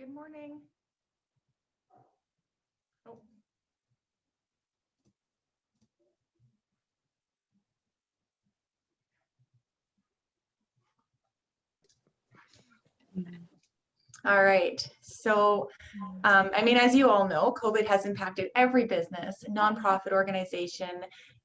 Good morning. Oh. All right. So, as you all know, COVID has impacted every business, nonprofit organization,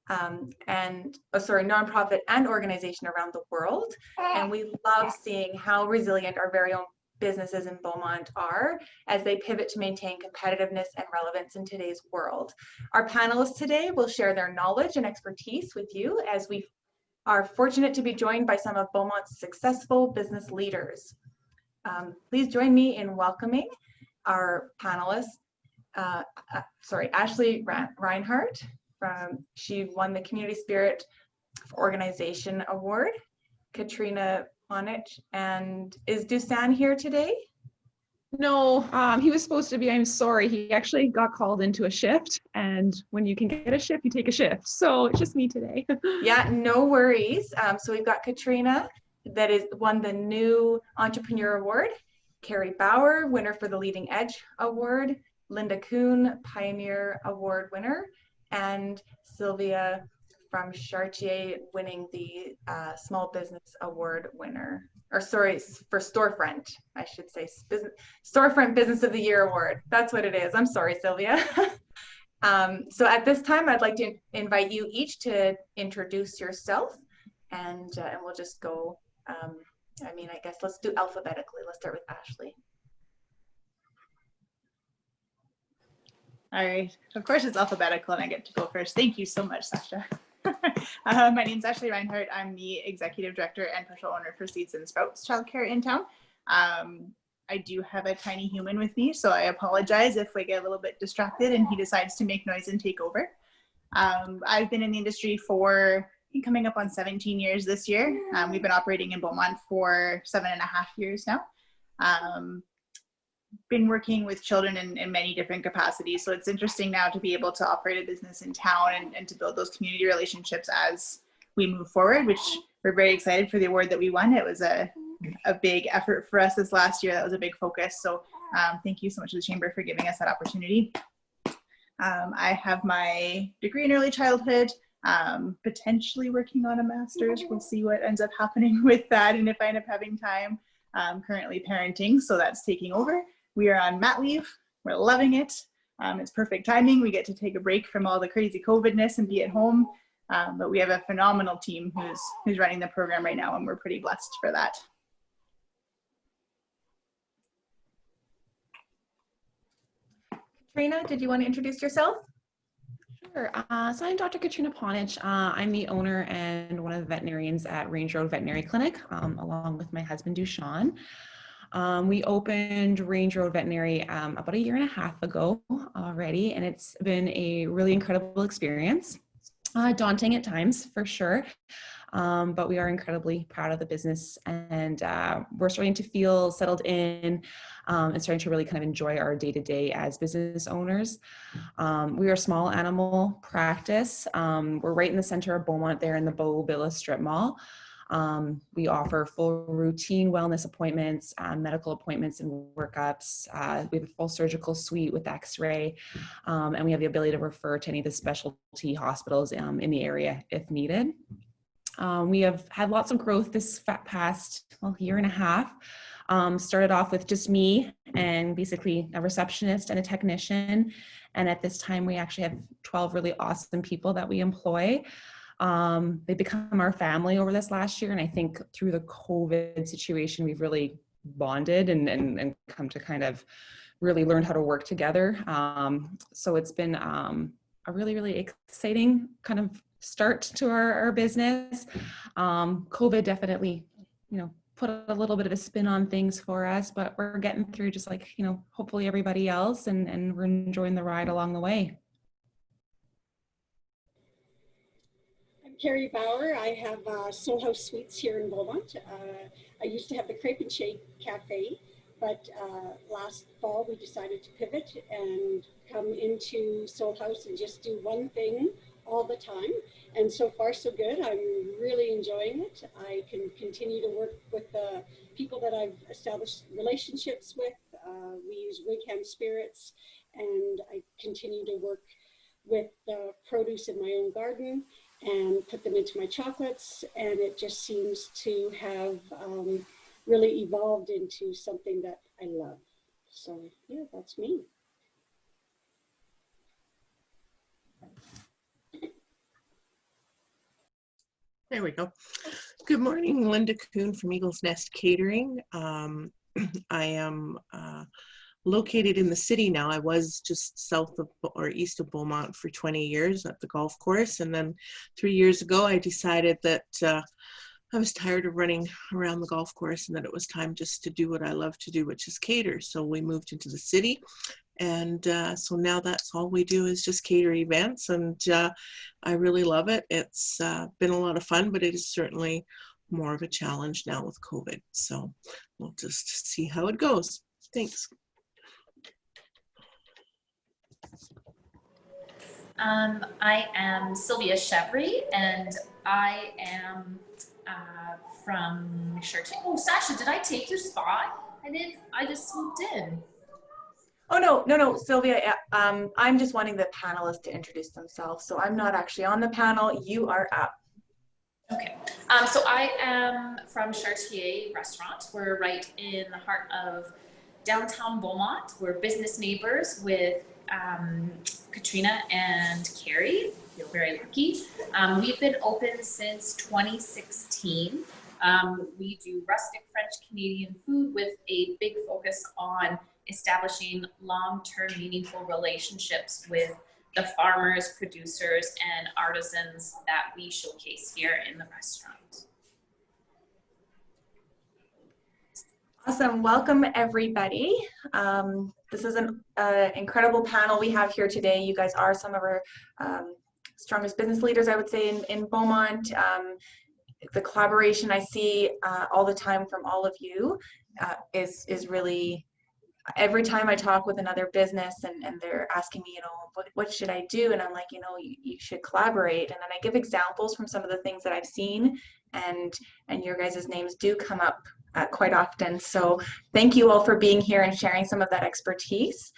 nonprofit and organization around the world. And we love seeing how resilient our very own businesses in Beaumont are as they pivot to maintain competitiveness and relevance in today's world. Our panelists today will share their knowledge and expertise with you as we are fortunate to be joined by some of Beaumont's successful business leaders. Please join me in welcoming our panelists. Ashleigh Reinhardt, she won the Community Spirit Organization Award. Katrina, Ponich, and is Dusan here today? No, he was supposed to be. I'm sorry. He actually got called into a shift, and when you can get a shift, you take a shift. So it's just me today. Yeah, no worries. So we've got Katrina that is won the new Entrepreneur Award, Carrie Bauer, winner for the Leading Edge Award, Linda Kuhn, Pioneer Award winner, and Sylvia from Chartier winning the Small Business Award winner. Or sorry, for Storefront, I should say, Storefront Business of the Year Award. That's what it is. I'm sorry, Sylvia. So at this time, I'd like to invite you each to introduce yourself, and we'll just go, I guess let's do alphabetically. Let's start with Ashleigh. All right, of course it's alphabetical and I get to go first. Thank you so much, Sasha. My name is Ashleigh Reinhardt. I'm the Executive Director and Partial Owner for Seeds and Sprouts Childcare in town. I do have a tiny human with me, so I apologize if we get a little bit distracted and he decides to make noise and take over. I've been in the industry for, I think, coming up on 17 years this year. We've been operating in Beaumont for 7.5 years now. Been working with children in many different capacities. So it's interesting now to be able to operate a business in town and to build those community relationships as we move forward, which we're very excited for the award that we won. It was a big effort for us this last year. That was a big focus. So thank you so much to the Chamber for giving us that opportunity. I have my degree in early childhood, potentially working on a master's. We'll see what ends up happening with that and if I end up having time. Currently parenting, so that's taking over. We are on mat leave. We're loving it. It's perfect timing. We get to take a break from all the crazy COVIDness and be at home. But we have a phenomenal team who's running the program right now, and we're pretty blessed for that. Katrina, did you want to introduce yourself? Sure. So I'm Dr. Katrina Ponich. I'm the owner and one of the veterinarians at Range Road Veterinary Clinic, along with my husband, Dusan. We opened Range Road Veterinary about 1.5 years ago already, and it's been a really incredible experience. Daunting at times, for sure, but we are incredibly proud of the business, and we're starting to feel settled in and starting to really kind of enjoy our day-to-day as business owners. We are a small animal practice. We're right in the center of Beaumont there in the Beauvilla Strip Mall. We offer full routine wellness appointments, medical appointments and workups. We have a full surgical suite with x-ray, and we have the ability to refer to any of the specialty hospitals in the area if needed. We have had lots of growth this past 1.5 years. Started off with just me and basically a receptionist and a technician. And at this time, we actually have 12 really awesome people that we employ. They become our family over this last year. And I think through the COVID situation, we've really bonded and come to kind of really learn how to work together. So it's been a really, really exciting kind of start to our business. COVID definitely, put a little bit of a spin on things for us, but we're getting through just like, hopefully everybody else, and we're enjoying the ride along the way. I'm Carrie Bauer. I have Soul House Suites here in Beaumont. I used to have the Crepe and Shake Cafe, but last fall we decided to pivot and come into Soul House and just do one thing all the time. And so far so good. I'm really enjoying it. I can continue to work with the people that I've established relationships with. We use Wigham spirits, and I continue to work with the produce in my own garden and put them into my chocolates, and it just seems to have really evolved into something that I love. So yeah, that's me. There we go. Good morning, Linda Kuhn from Eagle's Nest Catering. I am located in the city now. I was just south of or east of Beaumont for 20 years at the golf course. And then 3 years ago, I decided that I was tired of running around the golf course and that it was time just to do what I love to do, which is cater. So we moved into the city. And so now that's all we do is just cater events. And I really love it. It's been a lot of fun, but it is certainly more of a challenge now with COVID. So we'll just see how it goes. Thanks. I am Sylvia Cheverie, and I am from Chartier. Oh, Sasha, did I take your spot? I did. I just swooped in. Oh, no, Sylvia, I'm just wanting the panelists to introduce themselves. So I'm not actually on the panel. You are up. Okay. So I am from Chartier Restaurant. We're right in the heart of downtown Beaumont. We're business neighbors with Katrina and Kerri. Feel very lucky. We've been open since 2016. We do rustic French Canadian food with a big focus on establishing long-term meaningful relationships with the farmers, producers, and artisans that we showcase here in the restaurant. Awesome. Welcome, everybody. This is an incredible panel we have here today. You guys are some of our strongest business leaders, I would say, in Beaumont. The collaboration I see all the time from all of you is really, every time I talk with another business and they're asking me, what should I do? And I'm like, you should collaborate. And then I give examples from some of the things that I've seen, and your guys' names do come up quite often. So thank you all for being here and sharing some of that expertise.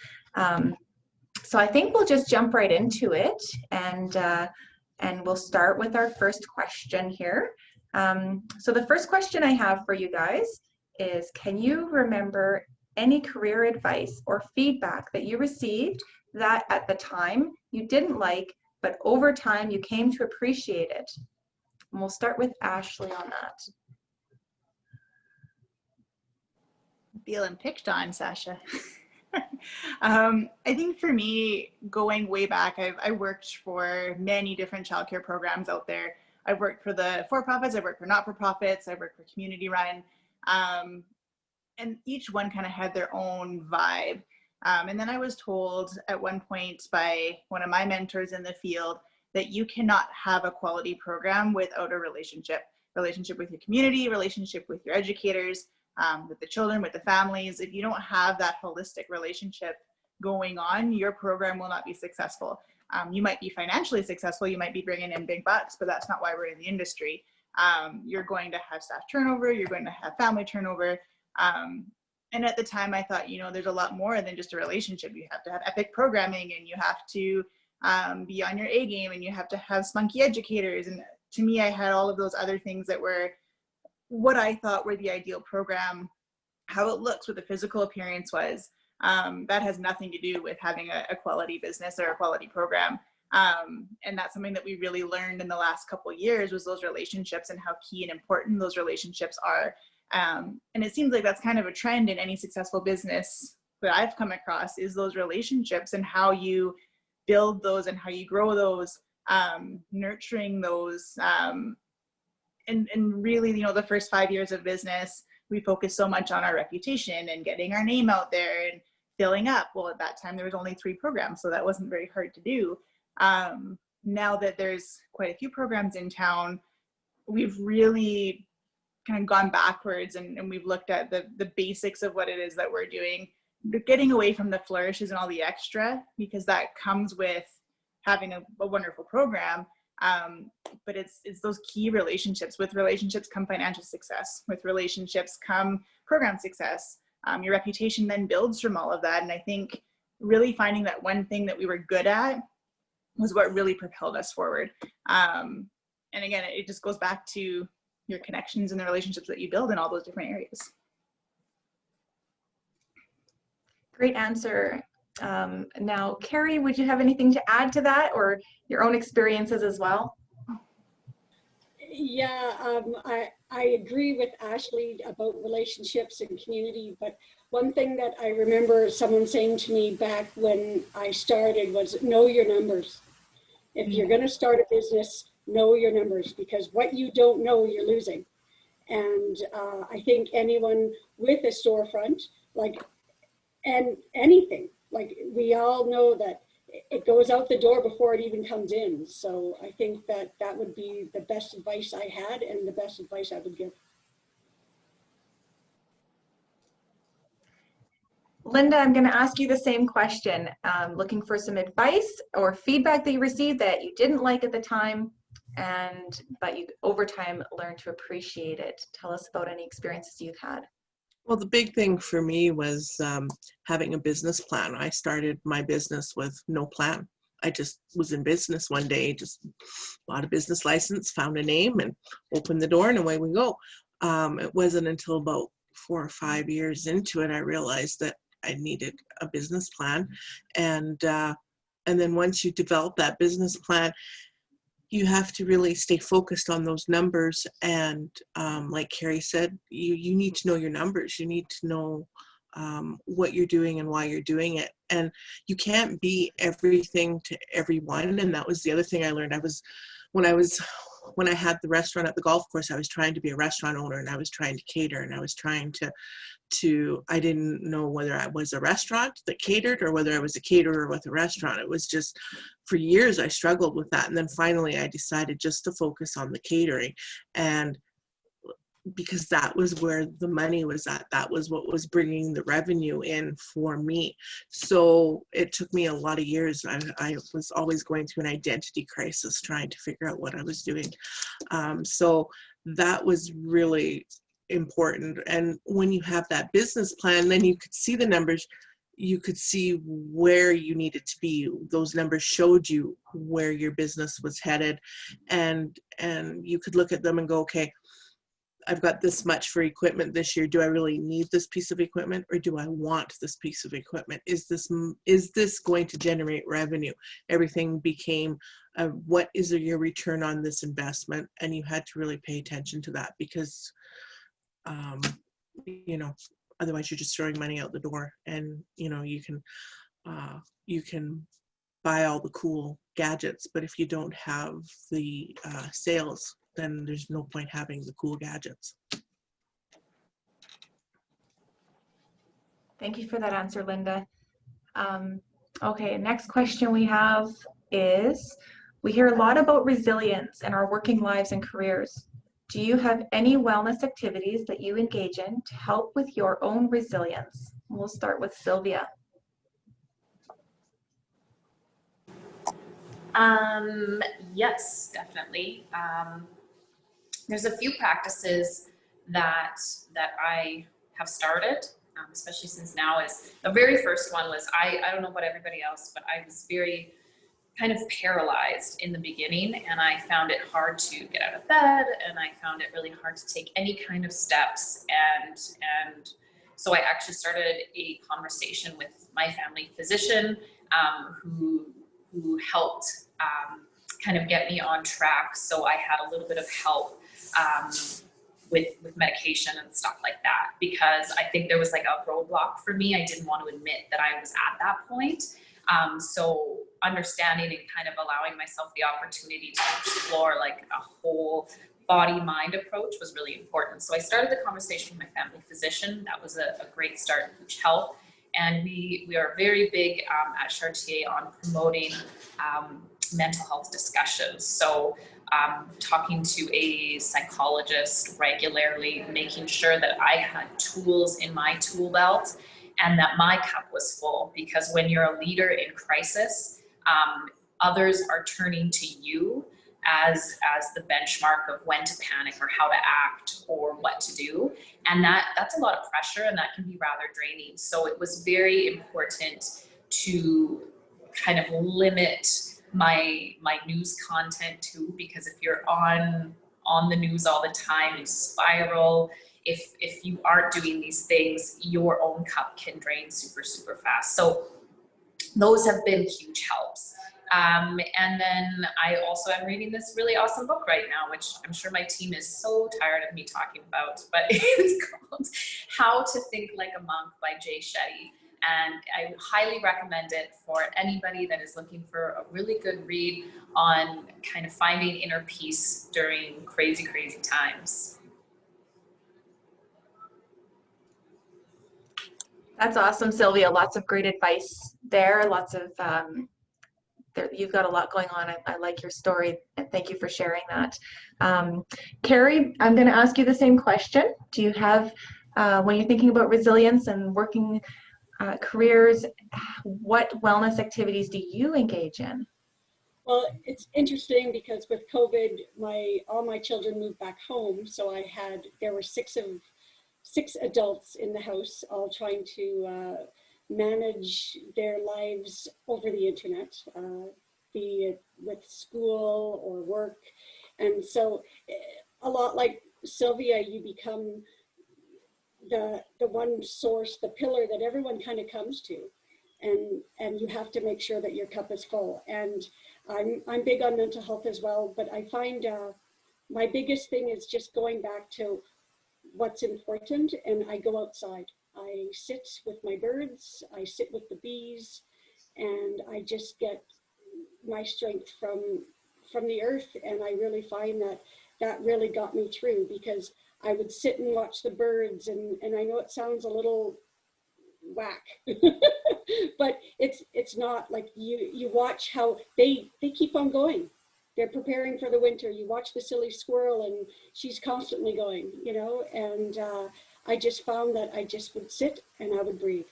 So I think we'll just jump right into it, and we'll start with our first question here. So the first question I have for you guys is, can you remember any career advice or feedback that you received that at the time you didn't like, but over time you came to appreciate it? And we'll start with Ashleigh on that. Feeling picked on, Sasha. I think for me, going way back, I worked for many different childcare programs out there. I've worked for the for-profits, I've worked for not-for-profits, I've worked for community run. And each one kind of had their own vibe. And then I was told at one point by one of my mentors in the field that you cannot have a quality program without a relationship with your community, relationship with your educators, with the children, with the families. If you don't have that holistic relationship going on, your program will not be successful. You might be financially successful, you might be bringing in big bucks, but that's not why we're in the industry. You're going to have staff turnover, you're going to have family turnover. And at the time I thought, there's a lot more than just a relationship. You have to have epic programming, and you have to be on your A game, and you have to have spunky educators. And to me, I had all of those other things that were what I thought were the ideal program, how it looks, what the physical appearance was. That has nothing to do with having a quality business or a quality program. And that's something that we really learned in the last couple of years, was those relationships and how key and important those relationships are. And it seems like that's kind of a trend in any successful business that I've come across, is those relationships and how you build those and how you grow those, nurturing those. And really, the first 5 years of business, we focused so much on our reputation and getting our name out there and filling up. Well, at that time, there was only 3 programs, so that wasn't very hard to do. Now that there's quite a few programs in town, we've really kind of gone backwards, and we've looked at the basics of what it is that we're doing, getting away from the flourishes and all the extra, because that comes with having a wonderful program. But it's those key relationships. With relationships come financial success. With relationships come program success. your reputation then builds from all of that. And I think really finding that one thing that we were good at was what really propelled us forward. And again, it just goes back to your connections and the relationships that you build in all those different areas. Great answer. Now, Kerri, would you have anything to add to that, or your own experiences as well? Yeah, I agree with Ashleigh about relationships and community, but one thing that I remember someone saying to me back when I started was, know your numbers. If you're going to start a business, know your numbers, because what you don't know, you're losing. And I think anyone with a storefront, like, and anything, like, we all know that it goes out the door before it even comes in. So I think that that would be the best advice I had and the best advice I would give. Linda, I'm going to ask you the same question. Looking for some advice or feedback that you received that you didn't like at the time, but you over time learned to appreciate it. Tell us about any experiences you've had. Well, the big thing for me was having a business plan. I started my business with no plan. I just was in business one day, just bought a business license, found a name, and opened the door, and away we go. It wasn't until about 4 or 5 years into it I realized that I needed a business plan. And then once you develop that business plan, you have to really stay focused on those numbers. And like Kerri said, you need to know your numbers. You need to know what you're doing and why you're doing it. And you can't be everything to everyone. And that was the other thing I learned. When I had the restaurant at the golf course, I was trying to be a restaurant owner, and I was trying to cater, and I was trying to I didn't know whether I was a restaurant that catered or whether I was a caterer with a restaurant. It was just, for years I struggled with that. And then finally I decided just to focus on the catering, and because that was where the money was at. That was what was bringing the revenue in for me. So it took me a lot of years. I was always going through an identity crisis trying to figure out what I was doing. So that was really important. And when you have that business plan, then you could see the numbers. You could see where you needed to be. Those numbers showed you where your business was headed. And you could look at them and go, okay, I've got this much for equipment this year. Do I really need this piece of equipment, or do I want this piece of equipment? Is this going to generate revenue? Everything became what is your return on this investment? And you had to really pay attention to that, because otherwise you're just throwing money out the door. And you can buy all the cool gadgets, but if you don't have the sales, then there's no point having the cool gadgets. Thank you for that answer, Linda. Okay, next question we have is, we hear a lot about resilience in our working lives and careers. Do you have any wellness activities that you engage in to help with your own resilience? We'll start with Sylvia. Yes, definitely. There's a few practices that I have started, especially since now is, the very first one was, I don't know about everybody else, but I was very kind of paralyzed in the beginning, and I found it hard to get out of bed, and I found it really hard to take any kind of steps. And so I actually started a conversation with my family physician, who helped kind of get me on track. So I had a little bit of help with medication and stuff like that, because I think there was like a roadblock for me. I didn't want to admit that I was at that point. So understanding and kind of allowing myself the opportunity to explore like a whole body-mind approach was really important. So I started the conversation with my family physician. That was a great start, huge help. And we are very big at Chartier on promoting mental health discussions. So talking to a psychologist regularly, making sure that I had tools in my tool belt and that my cup was full. Because when you're a leader in crisis, others are turning to you as the benchmark of when to panic or how to act or what to do. And that's a lot of pressure, and that can be rather draining. So it was very important to kind of limit my news content too, because if you're on the news all the time, you spiral. If you aren't doing these things, your own cup can drain super, super fast. So those have been huge helps. And then I also am reading this really awesome book right now, which I'm sure my team is so tired of me talking about, but it's called How to Think Like a Monk by Jay Shetty. And I highly recommend it for anybody that is looking for a really good read on kind of finding inner peace during crazy, crazy times. That's awesome, Sylvia. Lots of great advice there. Lots of, you've got a lot going on. I like your story, and thank you for sharing that. Kerri, I'm going to ask you the same question. Do you have, when you're thinking about resilience and working careers, what wellness activities do you engage in? Well, it's interesting because with COVID, all my children moved back home. So there were six adults in the house, all trying to manage their lives over the internet, be it with school or work. And so a lot like Sylvia, you become the one source, the pillar that everyone kind of comes to. And you have to make sure that your cup is full. And I'm big on mental health as well, but I find my biggest thing is just going back to what's important, and I go outside. I sit with my birds, I sit with the bees, and I just get my strength from the earth. And I really find that really got me through, because I would sit and watch the birds, and I know it sounds a little whack, but it's not. Like you watch how they keep on going. They're preparing for the winter. You watch the silly squirrel, and she's constantly going, and I just found that I just would sit and I would breathe,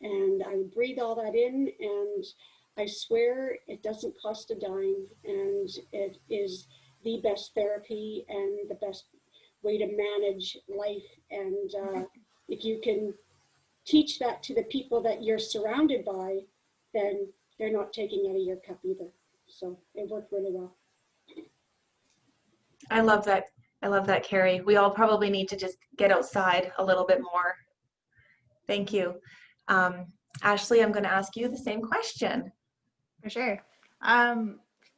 and I would breathe all that in, and I swear it doesn't cost a dime, and it is the best therapy and the best way to manage life. And if you can teach that to the people that you're surrounded by, then they're not taking out of your cup either. So it worked really well. I love that. I love that, Kerri. We all probably need to just get outside a little bit more. Thank you. Ashleigh, I'm going to ask you the same question. For sure.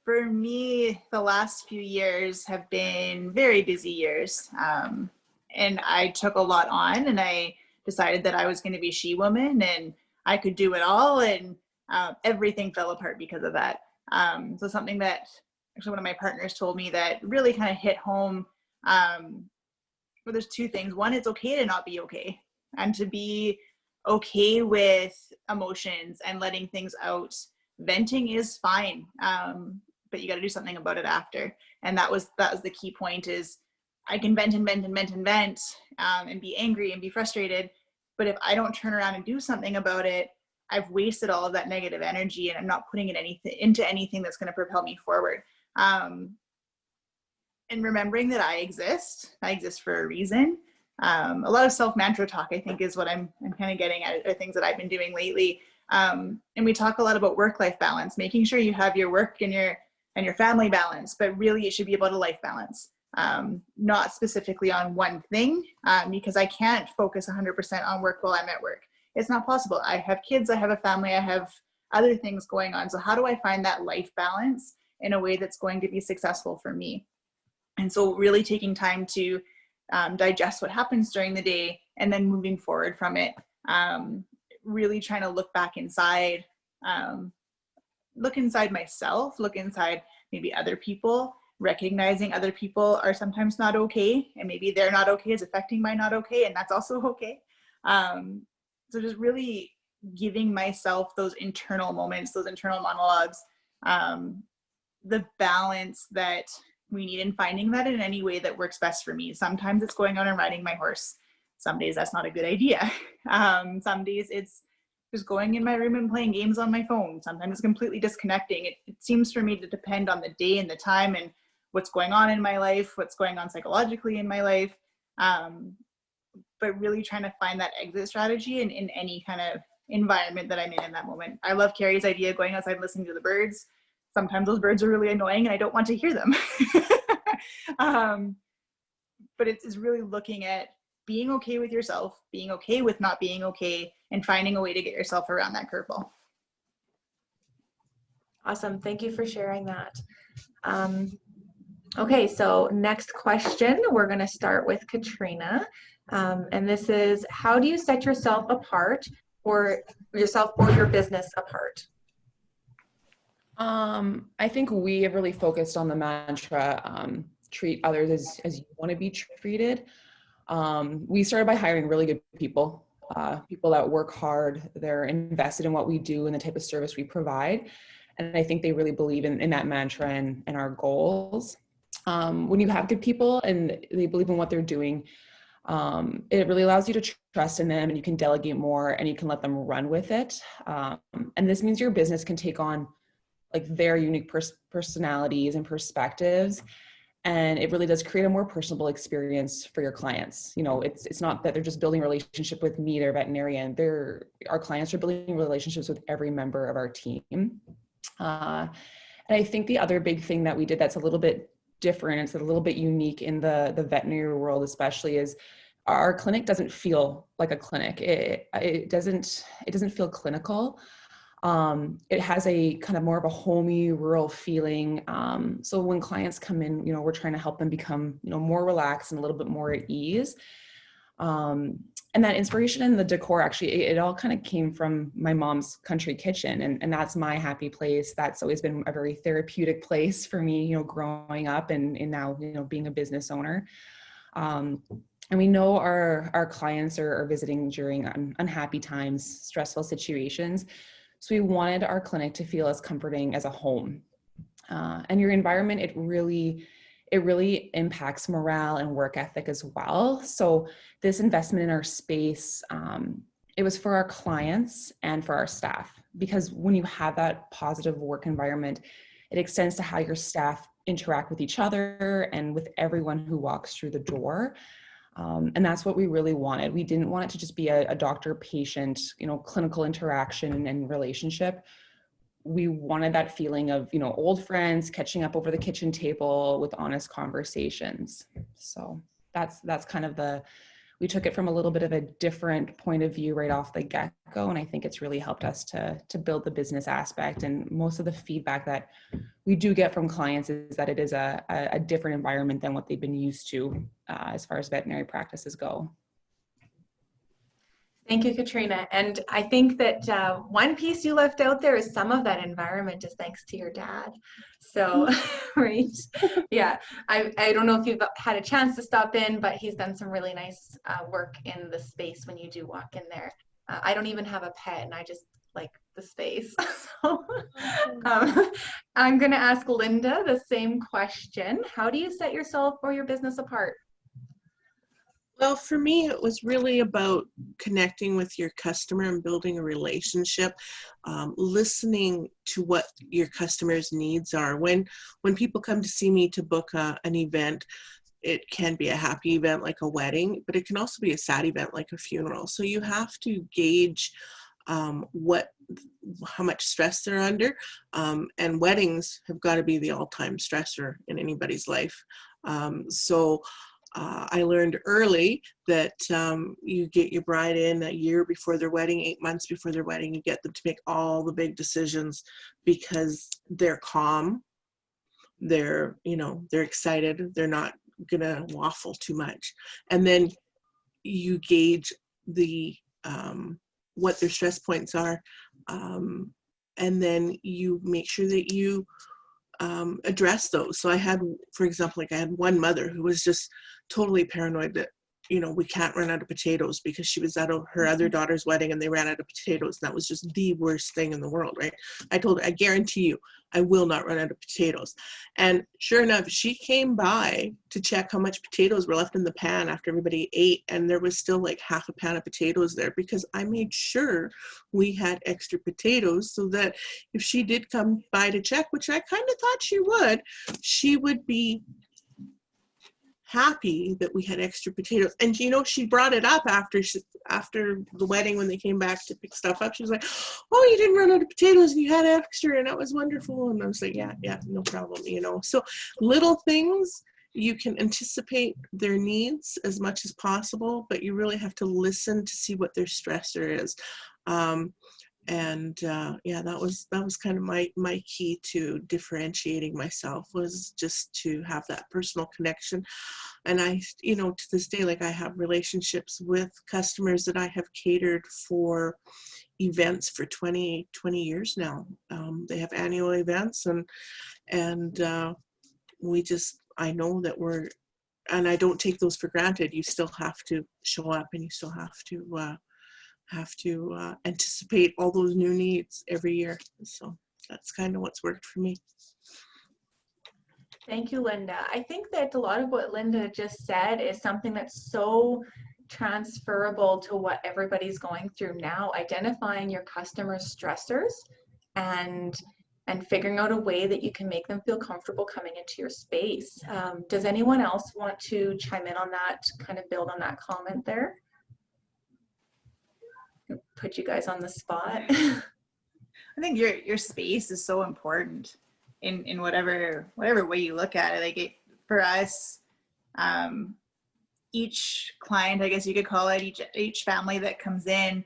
For me, the last few years have been very busy years. And I took a lot on, and I decided that I was going to be she-woman and I could do it all, and everything fell apart because of that. So something that actually one of my partners told me that really kind of hit home, well, there's two things. One, it's okay to not be okay, and to be okay with emotions and letting things out. Venting is fine, but you got to do something about it after. And that was the key point, is I can vent and vent and vent and vent, and be angry and be frustrated, but if I don't turn around and do something about it, I've wasted all of that negative energy, and I'm not putting it into anything that's going to propel me forward. And remembering that I exist for a reason. A lot of self-mantra talk, I think, is what I'm kind of getting at, are things that I've been doing lately. And we talk a lot about work-life balance, making sure you have your work and your family balance, but really it should be about a life balance, not specifically on one thing, because I can't focus 100% on work while I'm at work. It's not possible. I have kids, I have a family, I have other things going on. So how do I find that life balance in a way that's going to be successful for me? And so really taking time to digest what happens during the day, and then moving forward from it, really trying to look back inside, look inside myself, look inside maybe other people, recognizing other people are sometimes not okay, and maybe they're not okay is affecting my not okay, and that's also okay. So just really giving myself those internal moments, those internal monologues, the balance that we need, in finding that in any way that works best for me. Sometimes it's going out and riding my horse. Some days that's not a good idea. Some days it's just going in my room and playing games on my phone. Sometimes it's completely disconnecting. It seems for me to depend on the day and the time and what's going on in my life, what's going on psychologically in my life, but really trying to find that exit strategy in any kind of environment that I'm in that moment. I love Carrie's idea of going outside and listening to the birds. Sometimes those birds are really annoying and I don't want to hear them. But it's really looking at being okay with yourself, being okay with not being okay, and finding a way to get yourself around that curveball. Awesome. Thank you for sharing that. Okay, so next question, we're going to start with Katrina. And this is, how do you set yourself apart, or yourself or your business apart? I think we have really focused on the mantra, treat others as you want to be treated. We started by hiring really good people, people that work hard, they're invested in what we do and the type of service we provide. And I think they really believe in that mantra and our goals. When you have good people and they believe in what they're doing, it really allows you to trust in them, and you can delegate more and you can let them run with it. And this means your business can take on like their unique personalities and perspectives. And it really does create a more personable experience for your clients. You know, it's not that they're just building a relationship with me, their veterinarian. Our clients are building relationships with every member of our team. And I think the other big thing that we did that's a little bit different, it's a little bit unique in the veterinary world especially, is our clinic doesn't feel like a clinic. It doesn't feel clinical. It has a kind of more of a homey, rural feeling. So when clients come in, you know, we're trying to help them become, you know, more relaxed and a little bit more at ease. And that inspiration in the decor, actually, it all kind of came from my mom's country kitchen. And that's my happy place. That's always been a very therapeutic place for me, you know, growing up and now, you know, being a business owner. And we know our clients are visiting during unhappy times, stressful situations. So we wanted our clinic to feel as comforting as a home. And your environment, it really impacts morale and work ethic as well. So this investment in our space, it was for our clients and for our staff, because when you have that positive work environment, it extends to how your staff interact with each other and with everyone who walks through the door. And that's what we really wanted. We didn't want it to just be a doctor-patient, you know, clinical interaction and relationship. We wanted that feeling of, you know, old friends catching up over the kitchen table with honest conversations. So that's kind of we took it from a little bit of a different point of view right off the get-go. And I think it's really helped us to build the business aspect. And most of the feedback that we do get from clients is that it is a different environment than what they've been used to as far as veterinary practices go. Thank you, Katrina. And I think that one piece you left out there is some of that environment is thanks to your dad. So, right. Yeah. I don't know if you've had a chance to stop in, but he's done some really nice work in the space when you do walk in there. I don't even have a pet and I just like the space. So I'm going to ask Linda the same question. How do you set yourself or your business apart? Well, for me, it was really about connecting with your customer and building a relationship, listening to what your customers' needs are. When people come to see me to book an event, it can be a happy event like a wedding, but it can also be a sad event like a funeral. So you have to gauge how much stress they're under, and weddings have got to be the all-time stressor in anybody's life. I learned early that you get your bride in a year before their wedding, 8 months before their wedding. You get them to make all the big decisions because they're calm, they're excited, they're not gonna waffle too much. And then you gauge what their stress points are, and then you make sure that you address those. So I had, for example, I had one mother who was just totally paranoid that you know, we can't run out of potatoes, because she was at her other daughter's wedding and they ran out of potatoes. And that was just the worst thing in the world, right? I told her, I guarantee you, I will not run out of potatoes. And sure enough, she came by to check how much potatoes were left in the pan after everybody ate. And there was still like half a pan of potatoes there, because I made sure we had extra potatoes so that if she did come by to check, which I kind of thought she would be happy that we had extra potatoes. And you know, she brought it up after the wedding, when they came back to pick stuff up. She was like, oh, you didn't run out of potatoes and you had extra, and that was wonderful. And I was like, yeah, no problem, you know. So little things, you can anticipate their needs as much as possible, but you really have to listen to see what their stressor is. Yeah, that was kind of my key to differentiating myself, was just to have that personal connection. And I, you know, to this day, like, I have relationships with customers that I have catered for events for 20 years now. They have annual events, and I know that and I don't take those for granted. You still have to show up, and you still have to anticipate all those new needs every year. So that's kind of what's worked for me. Thank you, Linda. I think that a lot of what Linda just said is something that's so transferable to what everybody's going through now, identifying your customers' stressors and figuring out a way that you can make them feel comfortable coming into your space. Does anyone else want to chime in on that, kind of build on that comment there? Put you guys on the spot. I think your space is so important in whatever way you look at it. For us, each client, I guess you could call it, each family that comes in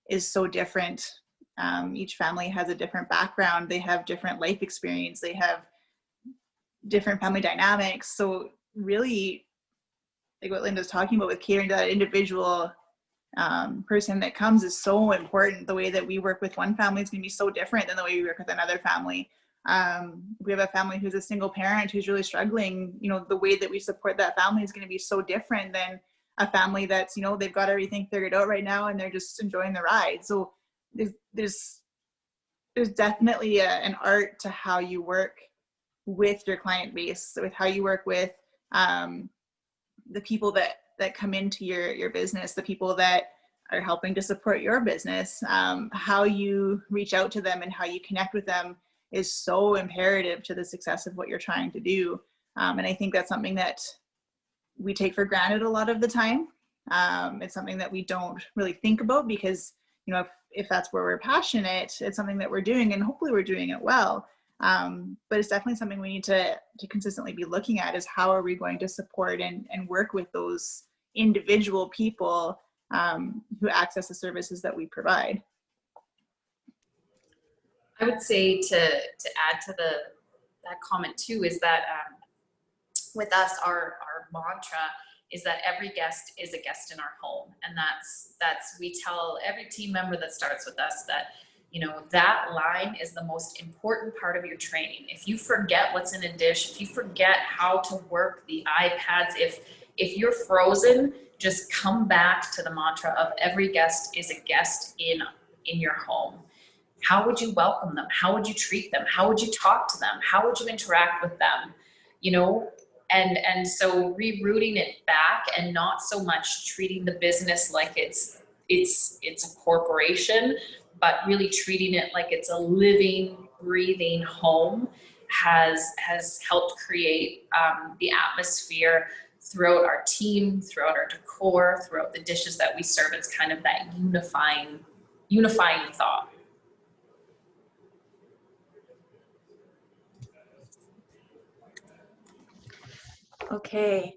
is so different. Each family has a different background. They have different life experience. They have different family dynamics. So really, like what Linda's talking about with catering to that individual person that comes is so important. The way that we work with one family is going to be so different than the way we work with another family. We have a family who's a single parent who's really struggling. You know, the way that we support that family is going to be so different than a family that's, you know, they've got everything figured out right now and they're just enjoying the ride. So there's definitely an art to how you work with your client base, with how you work with the people that come into your business, the people that are helping to support your business. How you reach out to them and how you connect with them is so imperative to the success of what you're trying to do. And I think that's something that we take for granted a lot of the time. It's something that we don't really think about because, you know, if that's where we're passionate, it's something that we're doing and hopefully we're doing it well. But it's definitely something we need to consistently be looking at, is how are we going to support and work with those individual people who access the services that we provide. I would say to add to that comment too, is that with us, our mantra is that every guest is a guest in our home. And that's we tell every team member that starts with us that, you know, that line is the most important part of your training. If you forget what's in a dish, if you forget how to work the iPads, if you're frozen, just come back to the mantra of every guest is a guest in your home. How would you welcome them? How would you treat them? How would you talk to them? How would you interact with them? You know, and so rerouting it back and not so much treating the business like it's a corporation, but really treating it like it's a living, breathing home has helped create the atmosphere throughout our team, throughout our decor, throughout the dishes that we serve. It's kind of that unifying thought. Okay,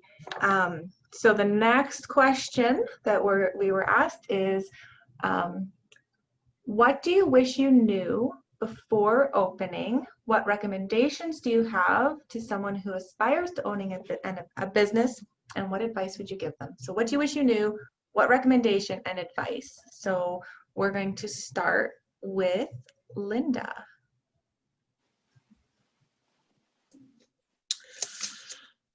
so the next question that we were asked is, what do you wish you knew before opening? What recommendations do you have to someone who aspires to owning a business, and what advice would you give them? So what do you wish you knew, what recommendation and advice? So we're going to start with Linda.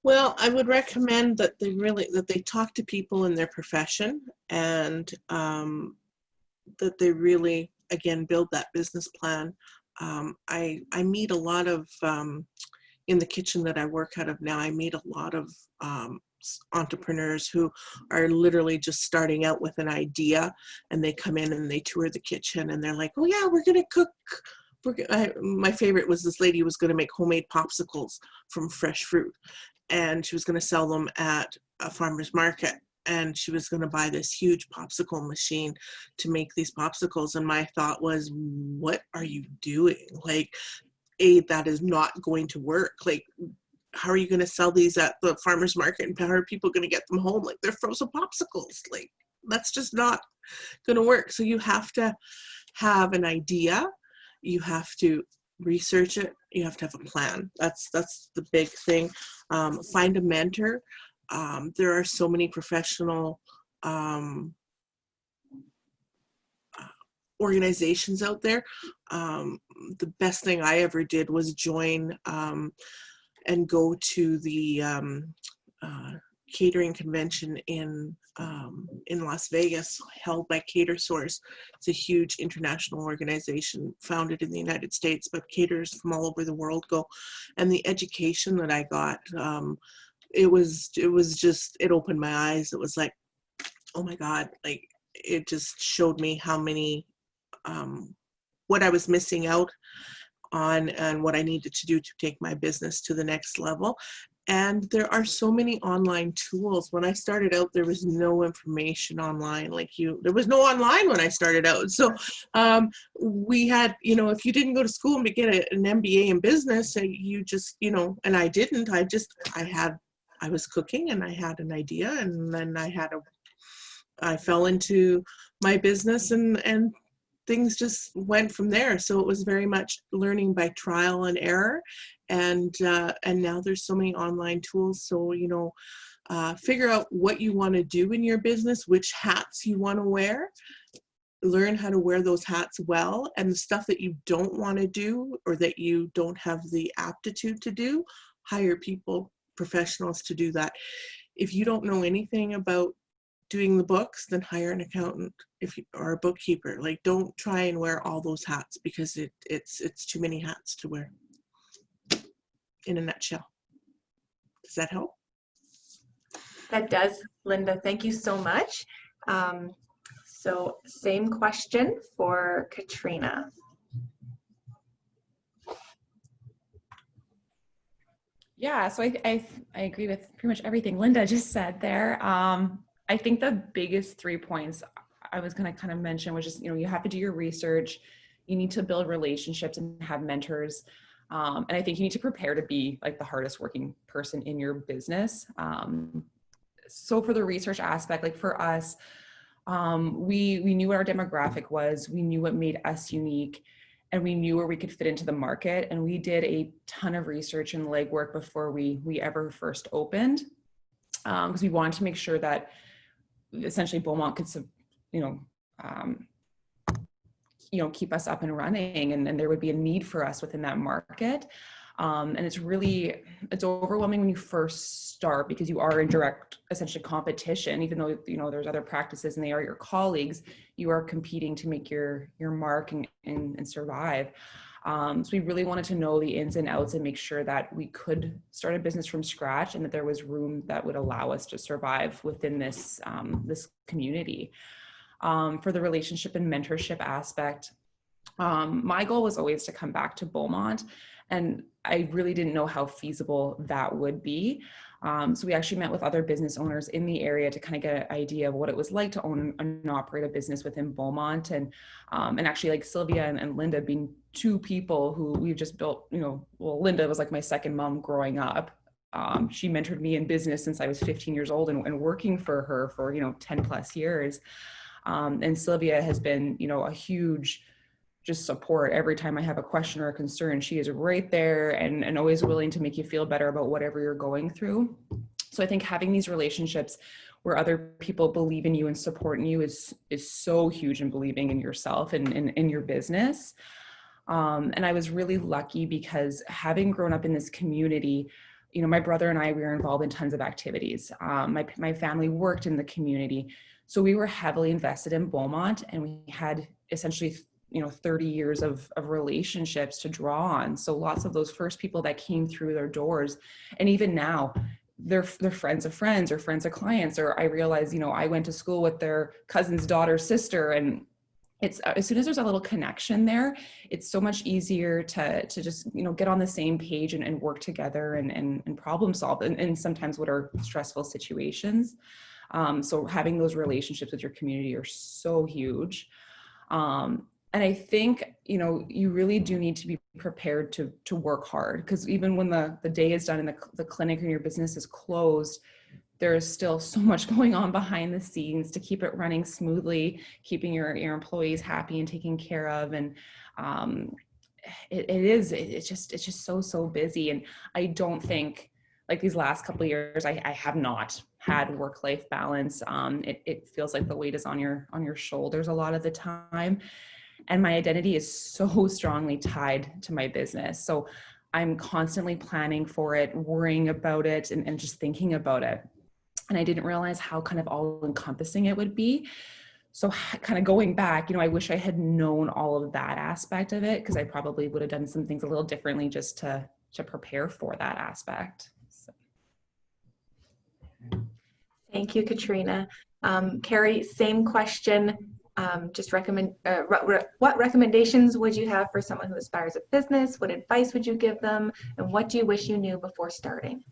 Well, I would recommend that they talk to people in their profession, and that they really, again, build that business plan. I meet a lot of, in the kitchen that I work out of now, I meet a lot of entrepreneurs who are literally just starting out with an idea, and they come in and they tour the kitchen and they're like, oh yeah, we're gonna cook. My favorite was this lady who was gonna make homemade popsicles from fresh fruit, and she was gonna sell them at a farmer's market. And she was going to buy this huge popsicle machine to make these popsicles. And my thought was, what are you doing? Like, that is not going to work. Like, how are you going to sell these at the farmer's market? And how are people going to get them home? Like, they're frozen popsicles. Like, that's just not going to work. So you have to have an idea. You have to research it. You have to have a plan. That's the big thing. Find a mentor. There are so many professional organizations out there. The best thing I ever did was join and go to the catering convention in Las Vegas, held by CaterSource. It's a huge international organization founded in the United States, but caterers from all over the world go. And the education that I got, it was just, it opened my eyes. It was like, oh my God, like, it just showed me how many, what I was missing out on and what I needed to do to take my business to the next level. And there are so many online tools. When I started out, there was no information online there was no online when I started out. So we had, if you didn't go to school and get an MBA in business, you just, and I didn't, I was cooking and I had an idea, and then I fell into my business, and things just went from there. So it was very much learning by trial and error. And now there's so many online tools. So, figure out what you want to do in your business, which hats you want to wear, learn how to wear those hats well, and the stuff that you don't want to do or that you don't have the aptitude to do, hire people, professionals to do that. If you don't know anything about doing the books, then hire an accountant or a bookkeeper. Like, don't try and wear all those hats, because it's too many hats to wear, in a nutshell. Does that help? That does, Linda. Thank you so much. So same question for Katrina. Yeah, so I agree with pretty much everything Linda just said there. I think the biggest 3 points I was going to kind of mention was just, you have to do your research. You need to build relationships and have mentors. And I think you need to prepare to be like the hardest working person in your business. So for the research aspect, like for us, we knew what our demographic was. We knew what made us unique, and we knew where we could fit into the market. And we did a ton of research and legwork before we ever first opened, because we wanted to make sure that essentially Beaumont could, keep us up and running, and there would be a need for us within that market. And it's overwhelming when you first start, because you are in direct, essentially, competition. Even though, there's other practices and they are your colleagues, you are competing to make your mark and survive. So we really wanted to know the ins and outs and make sure that we could start a business from scratch, and that there was room that would allow us to survive within this community. For the relationship and mentorship aspect, my goal was always to come back to Beaumont, and I really didn't know how feasible that would be. So we actually met with other business owners in the area to kind of get an idea of what it was like to own and operate a business within Beaumont. And actually, like Sylvia and Linda being two people who we've just built, Linda was like my second mom growing up. She mentored me in business since I was 15 years old and working for her for, 10 plus years. And Sylvia has been, a huge just support every time I have a question or a concern. She is right there and always willing to make you feel better about whatever you're going through. So I think having these relationships where other people believe in you and support in you is so huge in believing in yourself and in your business. And I was really lucky because having grown up in this community, you know, my brother and I, we were involved in tons of activities. My family worked in the community. So we were heavily invested in Beaumont, and we had essentially, you know, 30 years of relationships to draw on. So lots of those first people that came through their doors, and even now, they're friends of friends or friends of clients, or I realize, you know, I went to school with their cousin's daughter's sister, and it's as soon as there's a little connection there, it's so much easier to just, you know, get on the same page and work together and problem solve and sometimes what are stressful situations. So having those relationships with your community are so huge. And I think, you know, you really do need to be prepared to work hard, because even when the day is done and the clinic and your business is closed, there is still so much going on behind the scenes to keep it running smoothly, keeping your employees happy and taken care of. And it's just so busy. And I don't think, like, these last couple of years, I have not had work-life balance. It feels like the weight is on your shoulders a lot of the time. And my identity is so strongly tied to my business. So I'm constantly planning for it, worrying about it, and just thinking about it. And I didn't realize how kind of all encompassing it would be. So kind of going back, you know, I wish I had known all of that aspect of it, because I probably would have done some things a little differently just to prepare for that aspect. So. Thank you, Katrina. Kerri, same question. Just what recommendations would you have for someone who aspires at business? What advice would you give them? And what do you wish you knew before starting?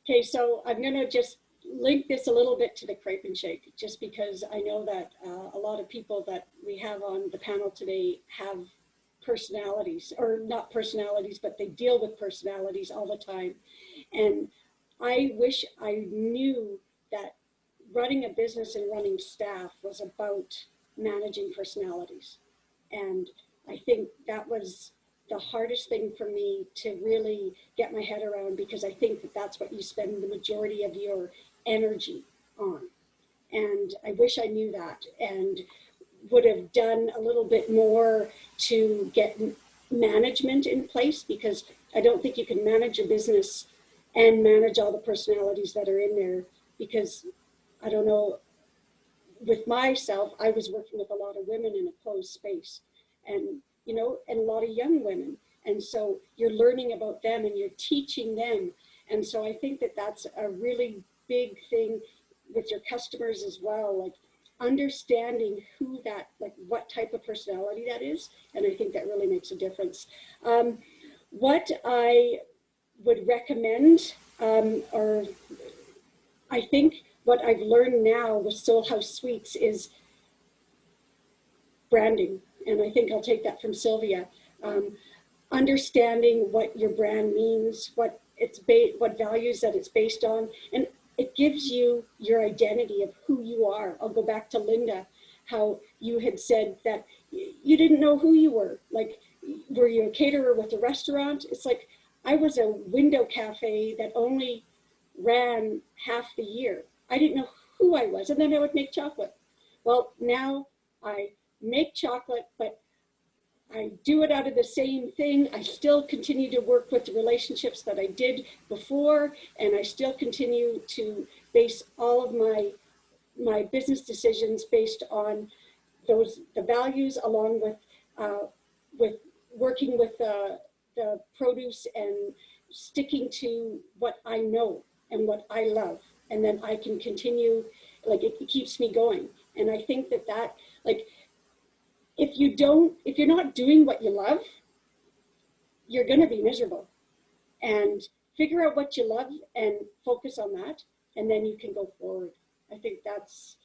Okay, so I'm going to just link this a little bit to the crepe and shake, just because I know that a lot of people that we have on the panel today have personalities, or not personalities, but they deal with personalities all the time. And I wish I knew that running a business and running staff was about managing personalities. And I think that was the hardest thing for me to really get my head around, because I think that that's what you spend the majority of your energy on. And I wish I knew that and would have done a little bit more to get management in place, because I don't think you can manage a business and manage all the personalities that are in there, because I don't know, with myself, I was working with a lot of women in a closed space, and you know, and a lot of young women. And so you're learning about them and you're teaching them. And so I think that that's a really big thing with your customers as well, like understanding who that, like what type of personality that is. And I think that really makes a difference. What I would recommend, or I think what I've learned now with Soul House Suites is branding. And I think I'll take that from Sylvia. Understanding what your brand means, what values that it's based on, and it gives you your identity of who you are. I'll go back to Linda, how you had said that you didn't know who you were. Like, were you a caterer with a restaurant? It's like, I was a window cafe that only ran half the year. I didn't know who I was, and then I would make chocolate. Well, now I make chocolate, but I do it out of the same thing. I still continue to work with the relationships that I did before, and I still continue to base all of my business decisions based on the values, along with working with the produce and sticking to what I know and what I love, and then I can continue. Like, it keeps me going. And I think that like, if you're not doing what you love, you're going to be miserable. And figure out what you love and focus on that, and then you can go forward. I think that's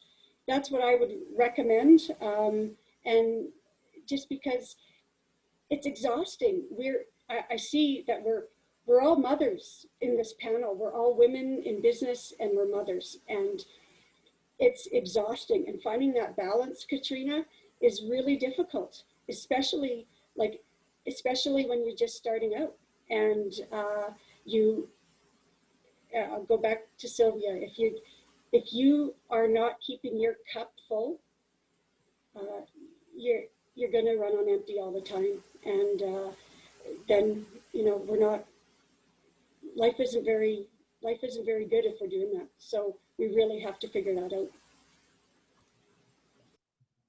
what I would recommend. And just because it's exhausting, I see that we're all mothers in this panel. We're all women in business, and we're mothers, and it's exhausting. And finding that balance, Katrina, is really difficult, especially when you're just starting out. And I'll go back to Sylvia. If you are not keeping your cup full, you're going to run on empty all the time. And then, you know, life isn't very good if we're doing that. So we really have to figure that out.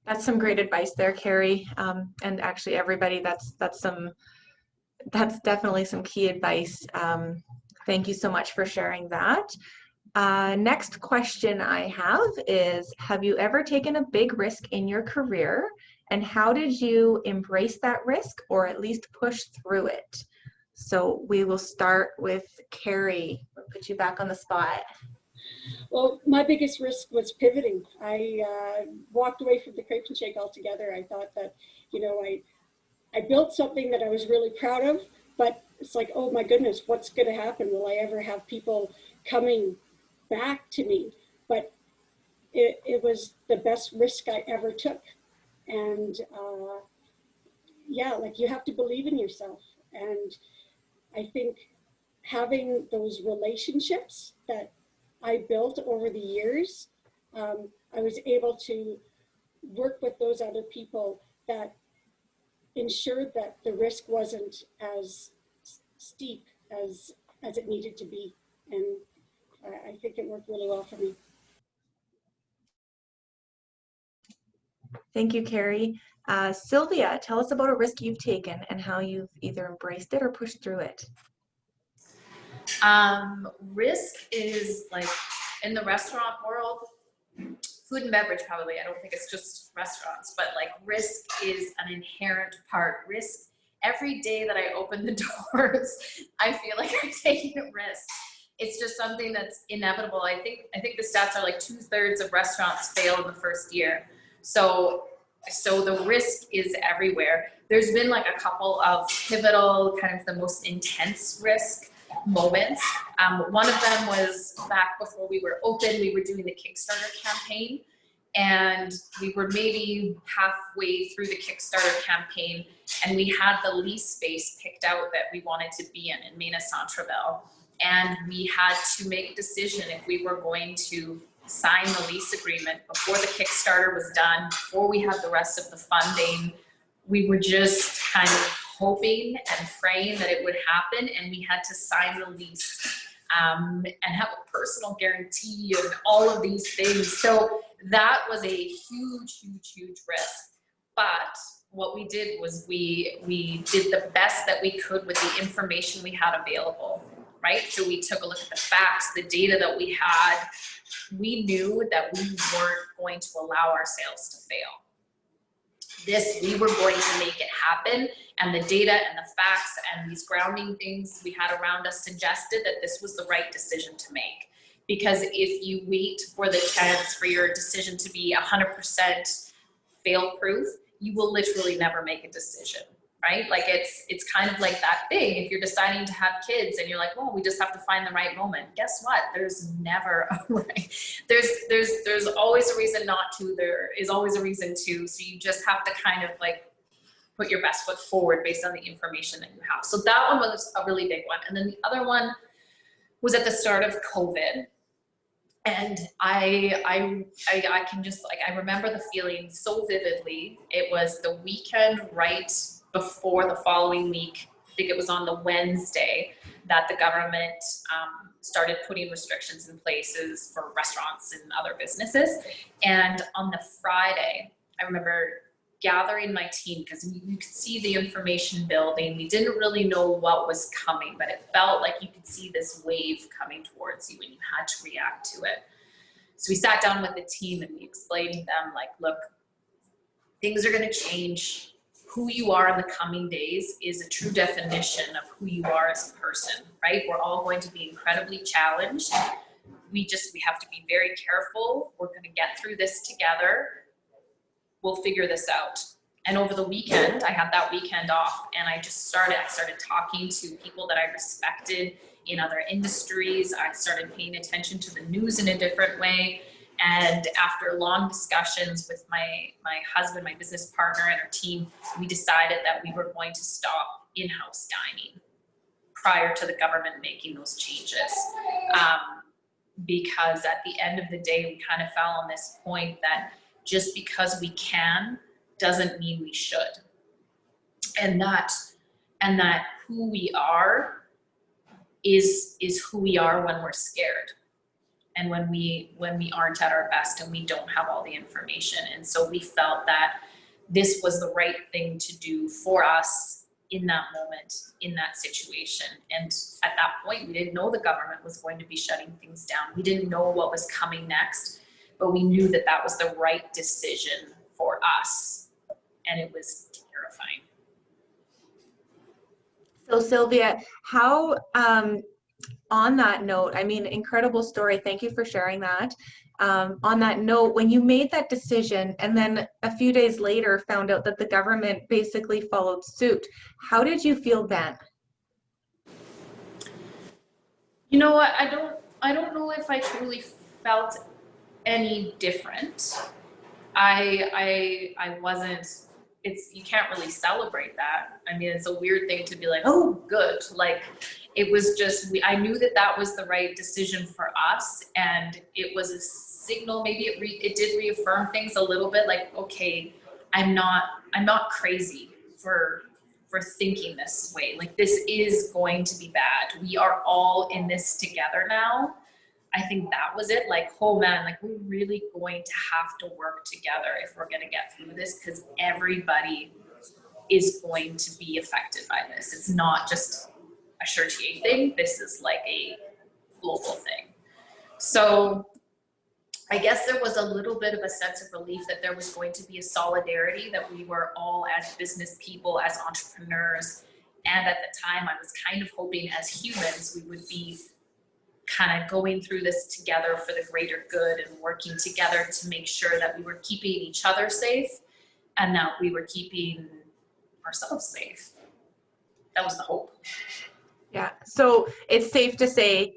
That's some great advice there, Kerri. And actually everybody, that's definitely some key advice. Thank you so much for sharing that. Next question I have is, have you ever taken a big risk in your career, and how did you embrace that risk or at least push through it? So we will start with Kerri. We'll put you back on the spot. Well, my biggest risk was pivoting. I walked away from the crepe and shake altogether. I thought that, you know, I built something that I was really proud of, but it's like, oh my goodness, what's going to happen? Will I ever have people coming back to me? But it was the best risk I ever took. And yeah, like, you have to believe in yourself. And I think having those relationships that I built over the years, I was able to work with those other people that ensured that the risk wasn't as steep as it needed to be. And I think it worked really well for me. Thank you, Kerri. Sylvia, tell us about a risk you've taken and how you've either embraced it or pushed through it. Risk is, like, in the restaurant world, food and beverage probably, I don't think it's just restaurants, but like, risk is an inherent part. Risk, every day that I open the doors, I feel like I'm taking a risk. It's just something that's inevitable. I think the stats are like 2/3 of restaurants fail in the first year. So the risk is everywhere. There's been like a couple of pivotal, kind of the most intense risk moments. One of them was back before we were open. We were doing the Kickstarter campaign, and we were maybe halfway through the Kickstarter campaign, and we had the lease space picked out that we wanted to be in Maina Centreville. And we had to make a decision if we were going to sign the lease agreement before the Kickstarter was done, before we had the rest of the funding. We were just kind of hoping and praying that it would happen, and we had to sign the lease and have a personal guarantee and all of these things. So that was a huge risk. But what we did was we did the best that we could with the information we had available, right? So we took a look at the facts, the data that we had. We knew that we weren't going to allow our sales to fail. We were going to make it happen, and the data and the facts and these grounding things we had around us suggested that this was the right decision to make. Because if you wait for the chance for your decision to be 100% fail-proof, you will literally never make a decision, right? Like, it's kind of like that thing. If you're deciding to have kids and you're like, well, we just have to find the right moment. Guess what? There's never a right. There's always a reason not to. There is always a reason to. So you just have to kind of like put your best foot forward based on the information that you have. So that one was a really big one. And then the other one was at the start of COVID. And I can just, like, I remember the feeling so vividly. It was the weekend right before the following week, I think it was on the Wednesday, that the government started putting restrictions in places for restaurants and other businesses. And on the Friday, I remember gathering my team, because you could see the information building. We didn't really know what was coming, but it felt like you could see this wave coming towards you and you had to react to it. So we sat down with the team and we explained to them, like, look, things are going to change. Who you are in the coming days is a true definition of who you are as a person, right? We're all going to be incredibly challenged. We have to be very careful. We're going to get through this together. We'll figure this out. And over the weekend, I had that weekend off, and I started talking to people that I respected in other industries. I started paying attention to the news in a different way. And after long discussions with my husband, my business partner, and our team, we decided that we were going to stop in-house dining prior to the government making those changes. Because at the end of the day, we kind of fell on this point that just because we can doesn't mean we should. And that who we are is who we are when we're scared and when we aren't at our best and we don't have all the information. And so we felt that this was the right thing to do for us in that moment, in that situation. And at that point, we didn't know the government was going to be shutting things down. We didn't know what was coming next, but we knew that that was the right decision for us. And it was terrifying. So Sylvia, how, on that note, I mean, incredible story. Thank you for sharing that. On that note, when you made that decision and then a few days later found out that the government basically followed suit, how did you feel then? You know what, I don't know if I truly felt any different. I wasn't, you can't really celebrate that. I mean, it's a weird thing to be like, oh, good. Like, it was just, I knew that that was the right decision for us. And it was a signal, maybe it did reaffirm things a little bit, like, okay, I'm not crazy for thinking this way. Like, this is going to be bad. We are all in this together now. I think that was it. Like, oh man, like, we're really going to have to work together if we're going to get through this, because everybody is going to be affected by this. It's not just a Chartier thing. This is like a global thing. So I guess there was a little bit of a sense of relief that there was going to be a solidarity, that we were all, as business people, as entrepreneurs, and at the time I was kind of hoping as humans we would be kind of going through this together for the greater good and working together to make sure that we were keeping each other safe and that we were keeping ourselves safe. That was the hope. Yeah, so it's safe to say,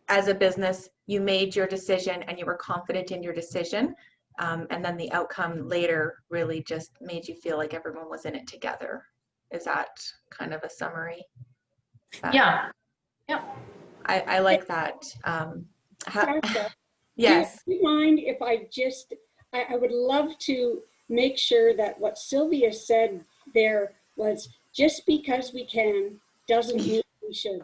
as a business, you made your decision and you were confident in your decision, and then the outcome later really just made you feel like everyone was in it together. Is that kind of a summary? Yeah. Yeah. I like that. Yes. Yes. Do you mind if I would love to make sure that what Sylvia said there was, just because we can doesn't mean we should.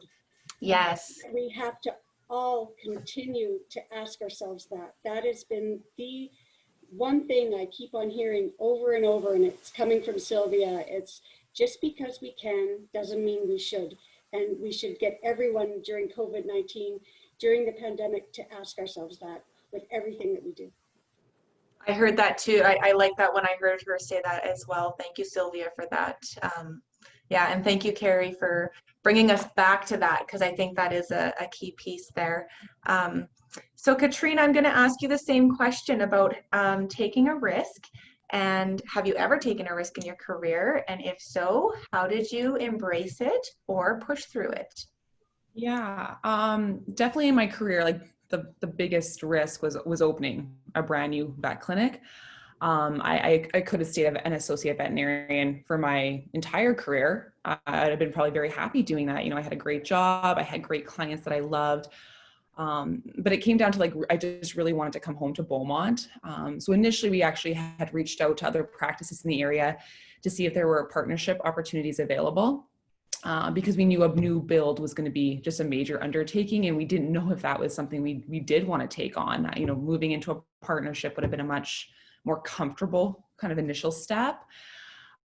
Yes. We have to all continue to ask ourselves that. That has been the one thing I keep on hearing over and over, and it's coming from Sylvia. It's just because we can doesn't mean we should. And we should get everyone during COVID-19, during the pandemic, to ask ourselves that with everything that we do. I heard that too. I like that when I heard her say that as well. Thank you, Sylvia, for that. Yeah, and thank you, Kerri, for bringing us back to that, because I think that is a key piece there. So Katrina, I'm going to ask you the same question about taking a risk. And have you ever taken a risk in your career? And if so, how did you embrace it or push through it? Yeah, definitely in my career, like the biggest risk was opening a brand new vet clinic. I could have stayed an associate veterinarian for my entire career. I'd have been probably very happy doing that. You know, I had a great job. I had great clients that I loved. But it came down to, like, I just really wanted to come home to Beaumont. So initially we actually had reached out to other practices in the area to see if there were partnership opportunities available, because we knew a new build was going to be just a major undertaking, and we didn't know if that was something we did want to take on. You know, moving into a partnership would have been a much more comfortable kind of initial step.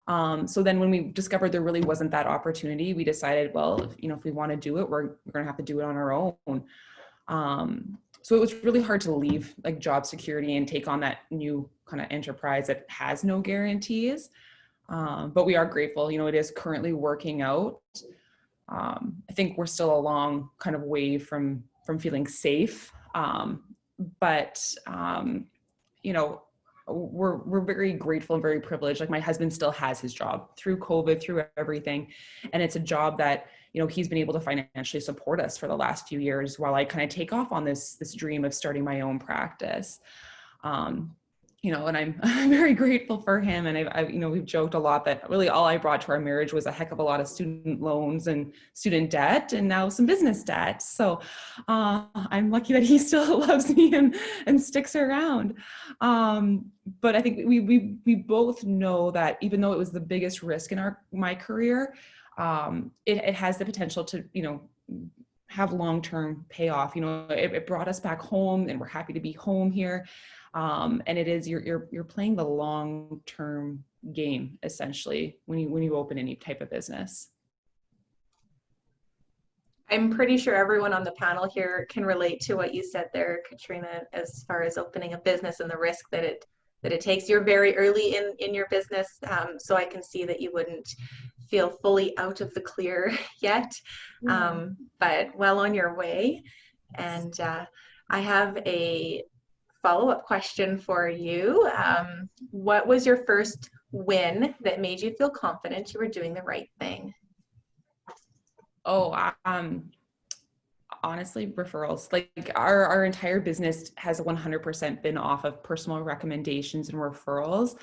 So then when we discovered there really wasn't that opportunity, we decided, well, if we want to do it, we're going to have to do it on our own. So it was really hard to leave, like, job security and take on that new kind of enterprise that has no guarantees. But we are grateful, it is currently working out. I think we're still a long kind of way from feeling safe. But we're very grateful and very privileged. Like, my husband still has his job through COVID, through everything. And it's a job that, he's been able to financially support us for the last few years while I kind of take off on this dream of starting my own practice. And I'm very grateful for him. And we've joked a lot that really all I brought to our marriage was a heck of a lot of student loans and student debt, and now some business debt. So I'm lucky that he still loves me and sticks around. But I think we both know that even though it was the biggest risk in my career, it has the potential to, have long-term payoff. You know, it brought us back home, and we're happy to be home here. And it is, you're playing the long-term game essentially when you open any type of business. I'm pretty sure everyone on the panel here can relate to what you said there, Katrina, as far as opening a business and the risk that it takes. You're very early in your business, so I can see that you wouldn't feel fully out of the clear yet, but well on your way. And I have a follow-up question for you. What was your first win that made you feel confident you were doing the right thing? Oh, honestly, referrals. Like our entire business has 100% been off of personal recommendations and referrals.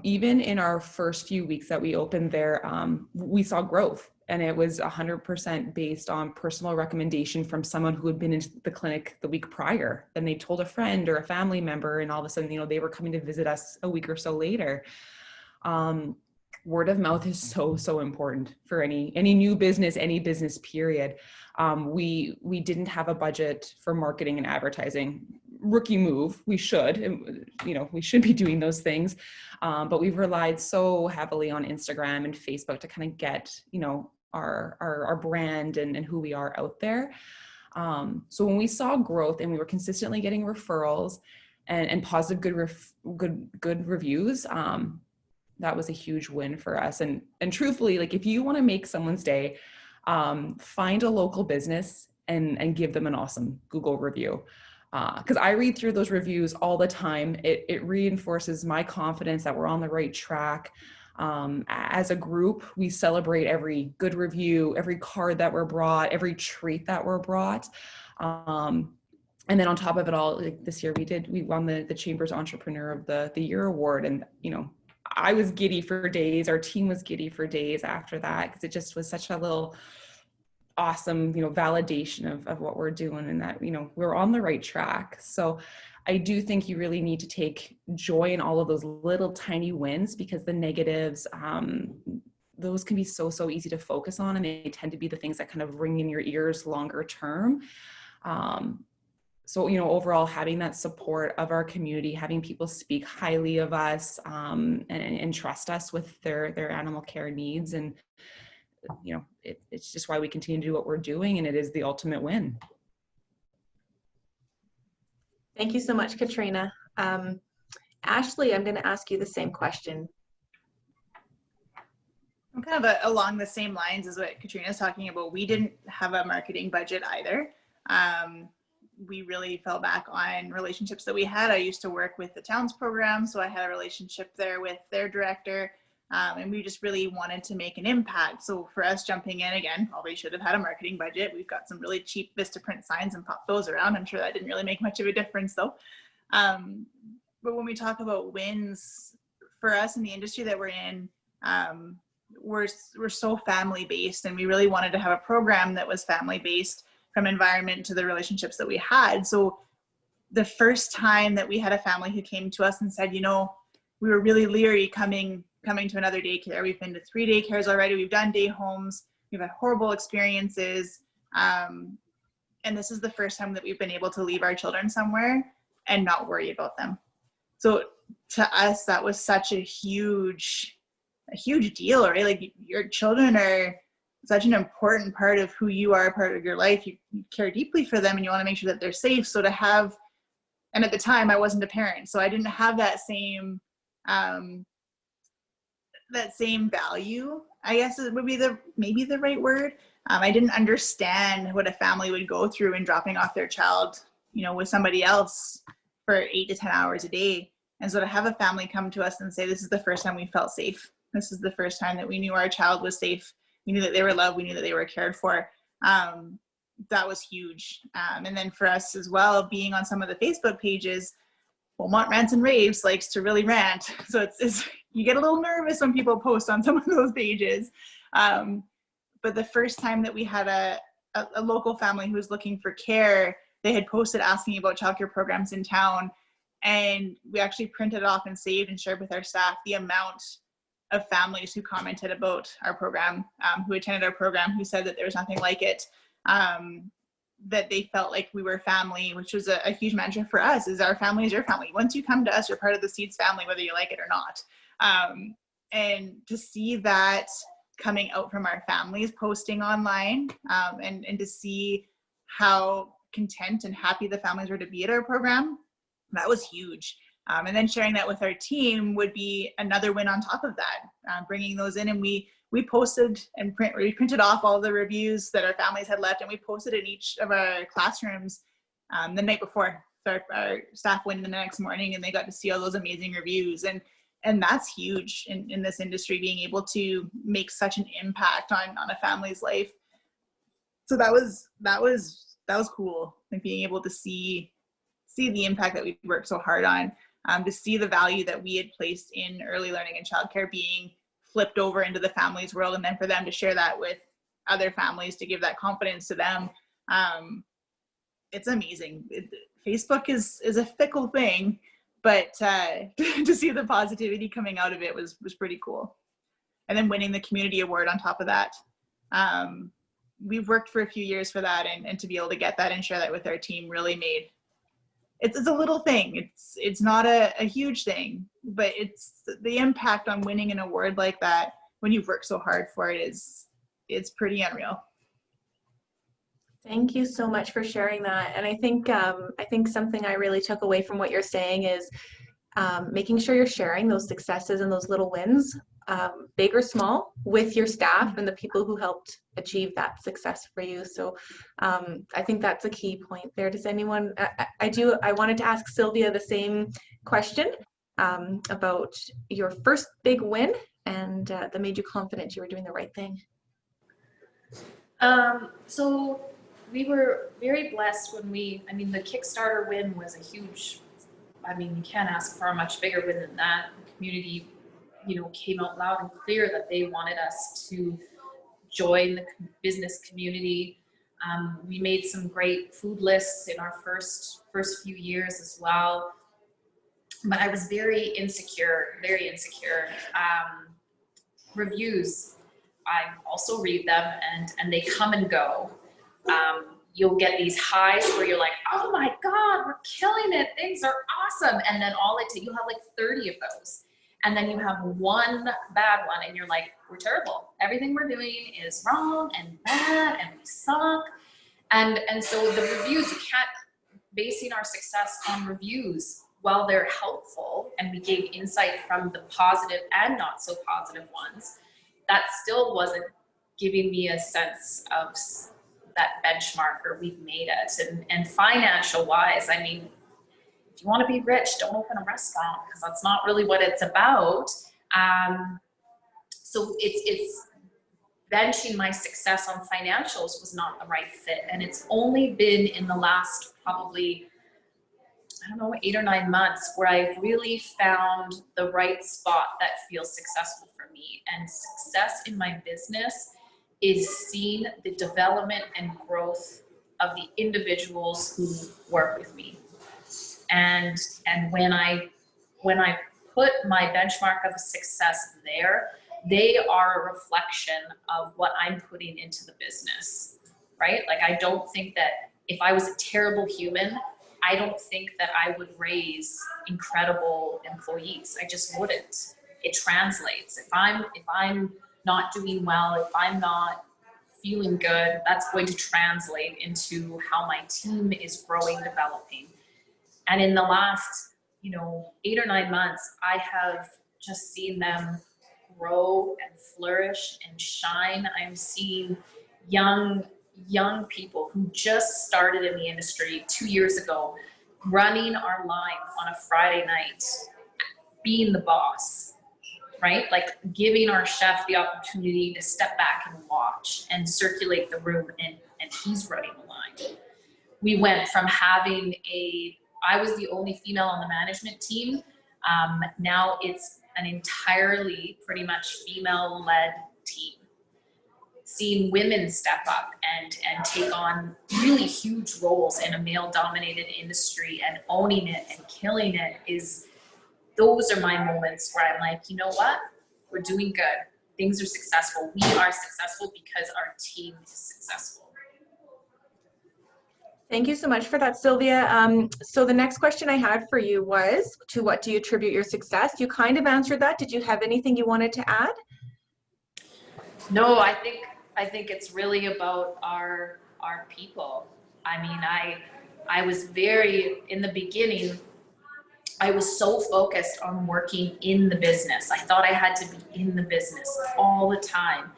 Even in our first few weeks that we opened there, we saw growth, and it was 100% based on personal recommendation from someone who had been into the clinic the week prior. Then they told a friend or a family member, and all of a sudden, you know, they were coming to visit us a week or so later. Word of mouth is so important for any new business, any business period. We didn't have a budget for marketing and advertising. Rookie move. We should, you know, we should be doing those things. But we've relied so heavily on Instagram and Facebook to kind of get, you know, our brand and who we are out there. So when we saw growth and we were consistently getting referrals and positive, good reviews, that was a huge win for us. And truthfully, like if you want to make someone's day, find a local business and give them an awesome Google review. Because I read through those reviews all the time. It reinforces my confidence that we're on the right track. As a group, we celebrate every good review, every card that we're brought, every treat that we're brought. And then on top of it all, like this year we won the Chamber's Entrepreneur of the Year award. And, you know, I was giddy for days. Our team was giddy for days after that, because it just was such a little awesome, you know, validation of what we're doing, and that, you know, we're on the right track. So I do think you really need to take joy in all of those little tiny wins, because the negatives, those can be so easy to focus on, and they tend to be the things that kind of ring in your ears longer term. So, you know, overall, having that support of our community, having people speak highly of us, and trust us with their animal care needs, and, you know, it's just why we continue to do what we're doing, and it is the ultimate win. Thank you so much, Katrina. Ashleigh, I'm going to ask you the same question. I'm kind of along the same lines as what Katrina's talking about. We didn't have a marketing budget either. We really fell back on relationships that we had. I used to work with the Towns program, so I had a relationship there with their director, and we just really wanted to make an impact. So for us jumping in, again, probably should have had a marketing budget. We've got some really cheap Vistaprint signs and popped those around. I'm sure that didn't really make much of a difference though. But when we talk about wins, for us in the industry that we're in, we're so family based, and we really wanted to have a program that was family based, from environment to the relationships that we had. So the first time that we had a family who came to us and said, you know, we were really leery coming to another daycare. We've been to 3 daycares already. We've done day homes. We've had horrible experiences. And this is the first time that we've been able to leave our children somewhere and not worry about them. So to us, that was such a huge deal, right? Like, your children are such an important part of who you are, part of your life. You care deeply for them, and you want to make sure that they're safe. So to have, and at the time I wasn't a parent, so I didn't have that same value, I guess it would be maybe the right word. I didn't understand what a family would go through in dropping off their child, you know, with somebody else for 8 to 10 hours a day. And so to have a family come to us and say, this is the first time we felt safe. This is the first time that we knew our child was safe. We knew that they were loved. We knew that they were cared for. That was huge. And then for us as well, being on some of the Facebook pages, Beaumont Rants and Raves likes to really rant. So it's you get a little nervous when people post on some of those pages. But the first time that we had a local family who was looking for care, they had posted asking about childcare programs in town. And we actually printed off and saved and shared with our staff the amount of families who commented about our program, who attended our program, who said that there was nothing like it. that they felt like we were family, which was a huge mantra for us, is our family is your family. Once you come to us, you're part of the Seeds family, whether you like it or not. And to see that coming out from our families posting online, and to see how content and happy the families were to be at our program, that was huge. And then sharing that with our team would be another win on top of that, bringing those in. And we posted and we printed off all the reviews that our families had left, and we posted in each of our classrooms the night before. So our staff went in the next morning and they got to see all those amazing reviews. And that's huge in this industry, being able to make such an impact on a family's life. So that was cool, like being able to see the impact that we worked so hard on, to see the value that we had placed in early learning and childcare being flipped over into the family's world, and then for them to share that with other families, to give that confidence to them. It's amazing. Facebook is a fickle thing, but to see the positivity coming out of it was pretty cool. And then winning the community award on top of that. We've worked for a few years for that, and to be able to get that and share that with our team really made, it's a little thing. It's not a huge thing, but it's the impact on winning an award like that when you've worked so hard for it it's pretty unreal. Thank you so much for sharing that. And I think something I really took away from what you're saying is making sure you're sharing those successes and those little wins, big or small, with your staff and the people who helped achieve that success for you. So I think that's a key point there. Does anyone, I wanted to ask Sylvia the same question about your first big win and that made you confident you were doing the right thing. So we were very blessed when the Kickstarter win was a huge, you can't ask for a much bigger win than that. The community, came out loud and clear that they wanted us to join the business community. We made some great food lists in our first few years as well. But I was very insecure. Reviews, I also read them, and they come and go. You'll get these highs where you're like, oh my God, we're killing it, things are awesome. And then you'll have like 30 of those. And then you have one bad one and you're like, we're terrible. Everything we're doing is wrong and bad and we suck. And so the reviews, you can't basing our success on reviews. While they're helpful and we gave insight from the positive and not so positive ones, that still wasn't giving me a sense of that benchmark or we've made it. And financial wise, if you want to be rich, don't open a restaurant, because that's not really what it's about. So it's benching my success on financials was not the right fit. And it's only been in the last probably, 8 or 9 months where I've really found the right spot that feels successful for me. And success in my business is seeing the development and growth of the individuals who work with me. And when I put my benchmark of success there, they are a reflection of what I'm putting into the business, right? Like, I don't think that if I was a terrible human, I don't think that I would raise incredible employees. I just wouldn't. It translates. If I'm not doing well, if I'm not feeling good, that's going to translate into how my team is growing, developing. And in the last, 8 or 9 months, I have just seen them grow and flourish and shine. I'm seeing young people who just started in the industry 2 years ago, running our line on a Friday night, being the boss, right? Like giving our chef the opportunity to step back and watch and circulate the room, and he's running the line. We went from having I was the only female on the management team. Now it's an entirely pretty much female-led team. Seeing women step up and take on really huge roles in a male-dominated industry and owning it and killing it those are my moments where I'm like, you know what? We're doing good. Things are successful. We are successful because our team is successful. Thank you so much for that, Sylvia. So the next question I had for you was, to what do you attribute your success? You kind of answered that. Did you have anything you wanted to add? No, I think it's really about our people. I mean, I was very, in the beginning, I was so focused on working in the business. I thought I had to be in the business all the time.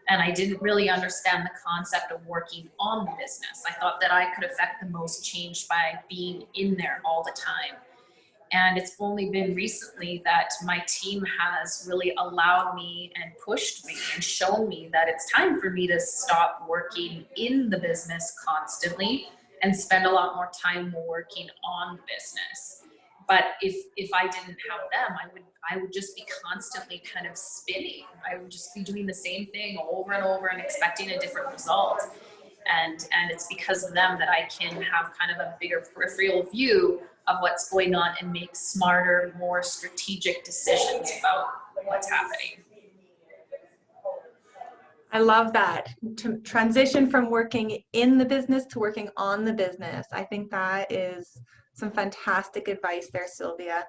And I didn't really understand the concept of working on the business. I thought that I could affect the most change by being in there all the time. And it's only been recently that my team has really allowed me and pushed me and shown me that it's time for me to stop working in the business constantly and spend a lot more time working on the business. But if I didn't have them, I would just be constantly kind of spinning. I would just be doing the same thing over and over and expecting a different result. And it's because of them that I can have kind of a bigger peripheral view of what's going on and make smarter, more strategic decisions about what's happening. I love that. To transition from working in the business to working on the business. I think that is some fantastic advice there, Sylvia.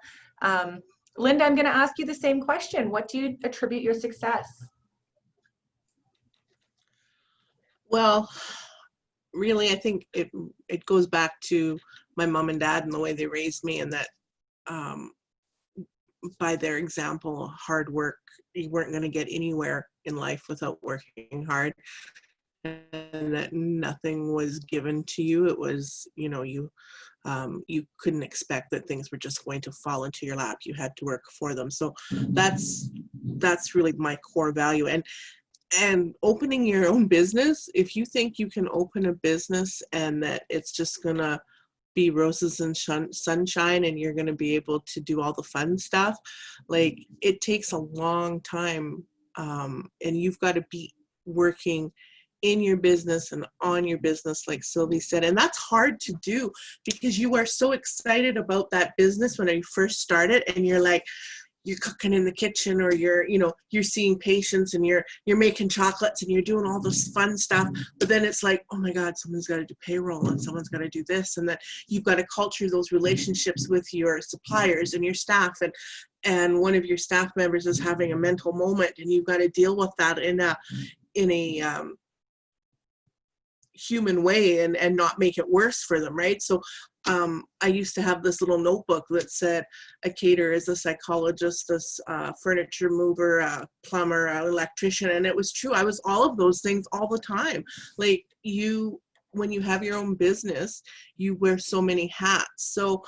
Linda, I'm going to ask you the same question. What do you attribute your success? Well, really, I think it goes back to my mom and dad and the way they raised me, and that by their example, hard work, you weren't going to get anywhere in life without working hard, and that nothing was given to you. It was, you know, you couldn't expect that things were just going to fall into your lap. You had to work for them. So that's really my core value. And opening your own business, if you think you can open a business and that it's just gonna be roses and sunshine and you're gonna be able to do all the fun stuff, like, it takes a long time, and you've got to be working in your business and on your business, like Sylvie said. And that's hard to do because you are so excited about that business when you first started, and you're like, you're cooking in the kitchen, or you're seeing patients, and you're making chocolates, and you're doing all this fun stuff. But then it's like, oh my God, someone's got to do payroll, and someone's got to do this, and that you've got to culture those relationships with your suppliers and your staff, and one of your staff members is having a mental moment, and you've got to deal with that in a human way and not make it worse for them, right? So I used to have this little notebook that said a caterer is a psychologist, a furniture mover, a plumber, an electrician, and it was true. I was all of those things all the time. Like, when you have your own business, you wear so many hats. So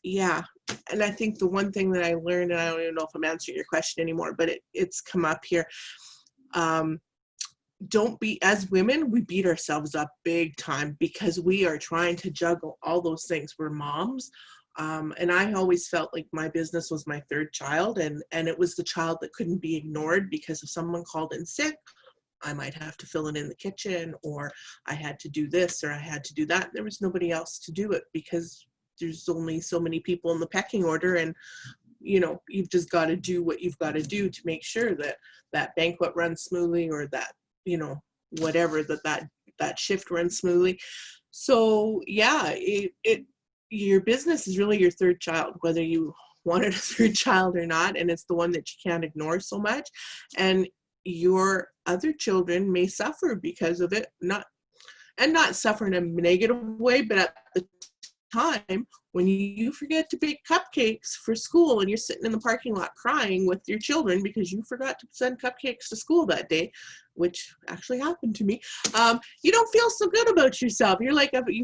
yeah, and I think the one thing that I learned, and I don't even know if I'm answering your question anymore, but it's come up here. Don't be, as women, we beat ourselves up big time because we are trying to juggle all those things. We're moms. And I always felt like my business was my third child, and it was the child that couldn't be ignored, because if someone called in sick, I might have to fill it in the kitchen, or I had to do this, or I had to do that. There was nobody else to do it because there's only so many people in the pecking order, and you've just got to do what you've got to do to make sure that that banquet runs smoothly, or that whatever, that shift runs smoothly. So yeah, your business is really your third child, whether you wanted a third child or not, and it's the one that you can't ignore so much. And your other children may suffer because of it, not suffer in a negative way, but at the time when you forget to bake cupcakes for school and you're sitting in the parking lot crying with your children because you forgot to send cupcakes to school that day, which actually happened to me, you don't feel so good about yourself. You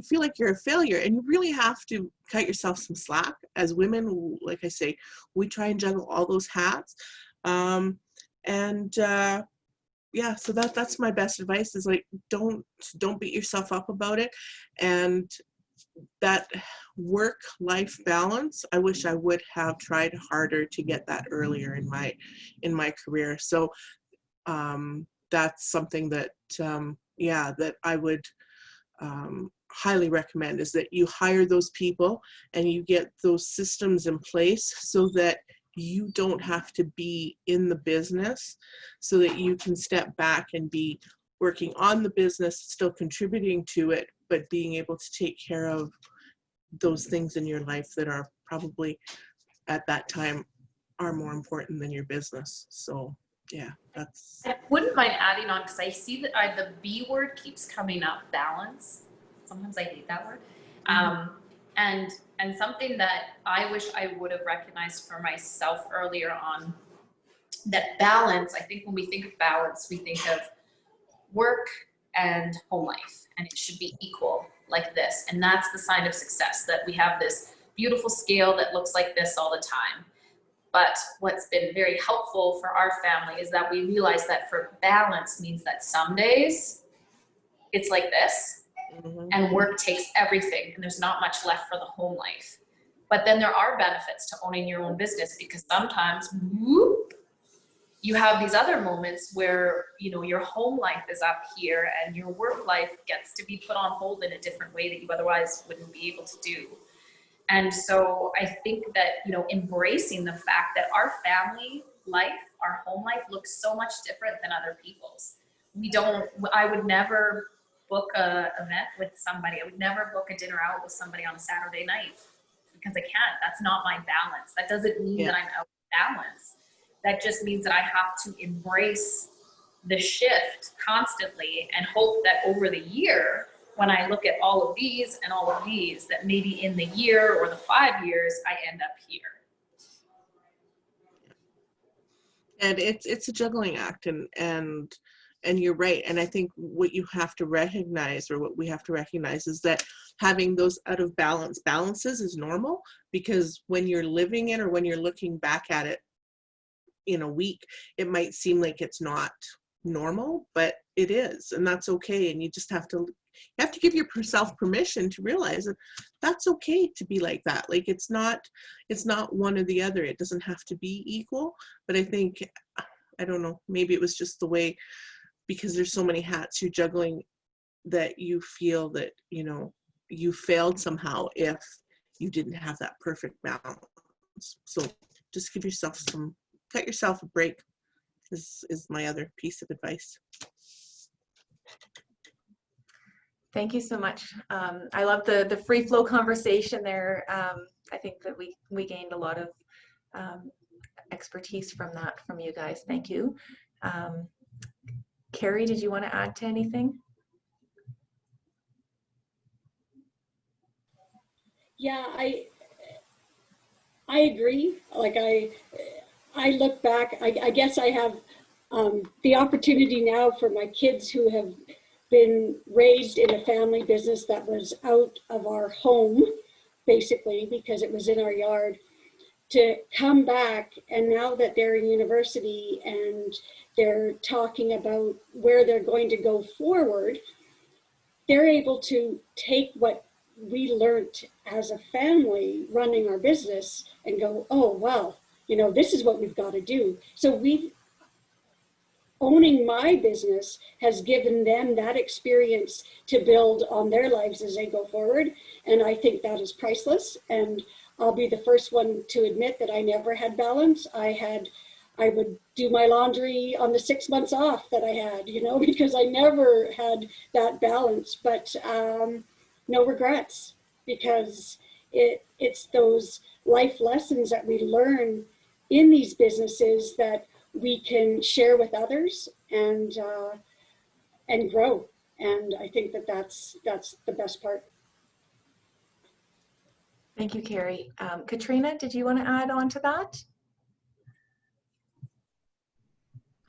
feel like you're a failure, and you really have to cut yourself some slack. As women, like I say, we try and juggle all those hats. Yeah, so that's my best advice, is like, don't beat yourself up about it. And that work-life balance, I wish I would have tried harder to get that earlier in my career. So that's something that that I would highly recommend, is that you hire those people and you get those systems in place so that you don't have to be in the business, so that you can step back and be working on the business, still contributing to it, but being able to take care of those things in your life that are probably at that time are more important than your business. So yeah, that's. I wouldn't mind adding on, because I see that the B word keeps coming up, balance. Sometimes I hate that word. And something that I wish I would have recognized for myself earlier on, that balance, I think when we think of balance, we think of work and home life, and it should be equal like this. And that's the sign of success, that we have this beautiful scale that looks like this all the time. But what's been very helpful for our family is that we realize that for balance means that some days it's like this, and work takes everything, and there's not much left for the home life. But then there are benefits to owning your own business, because sometimes whoop, you have these other moments where, you know, your home life is up here and your work life gets to be put on hold in a different way that you otherwise wouldn't be able to do. And so I think that, you know, embracing the fact that our family life, our home life looks so much different than other people's. I would never book a event with somebody. I would never book a dinner out with somebody on a Saturday night, because I can't. That's not my balance. That doesn't mean that I'm out of balance. That just means that I have to embrace the shift constantly and hope that over the year, when I look at all of these and all of these, that maybe in the year or the 5 years, I end up here. And it's a juggling act, and you're right. And I think what you have to recognize, or what we have to recognize, is that having those out of balance balances is normal, because when you're living it or when you're looking back at it in a week, it might seem like it's not normal, but it is, and that's okay. And you just have to give yourself permission to realize that that's okay to be like that. Like it's not one or the other. It doesn't have to be equal. But I think, I don't know, maybe it was just the way, because there's so many hats you're juggling, that you feel that, you know, you failed somehow if you didn't have that perfect balance. So just cut yourself a break is my other piece of advice. Thank you so much. I love the free flow conversation there. I think that we gained a lot of expertise from you guys. Thank you. Kerri, did you want to add to anything? Yeah, I agree. Like I look back, I guess I have the opportunity now for my kids who have been raised in a family business that was out of our home, basically, because it was in our yard, to come back. And now that they're in university and they're talking about where they're going to go forward, they're able to take what we learned as a family running our business and go, oh, well, you know, this is what we've got to do. So owning my business has given them that experience to build on their lives as they go forward. And I think that is priceless. And I'll be the first one to admit that I never had balance. I would do my laundry on the 6 months off that I had, you know, because I never had that balance. But no regrets, because it's those life lessons that we learn in these businesses that we can share with others and grow. And I think that that's the best part. Thank you, Kerri. Katrina, did you want to add on to that?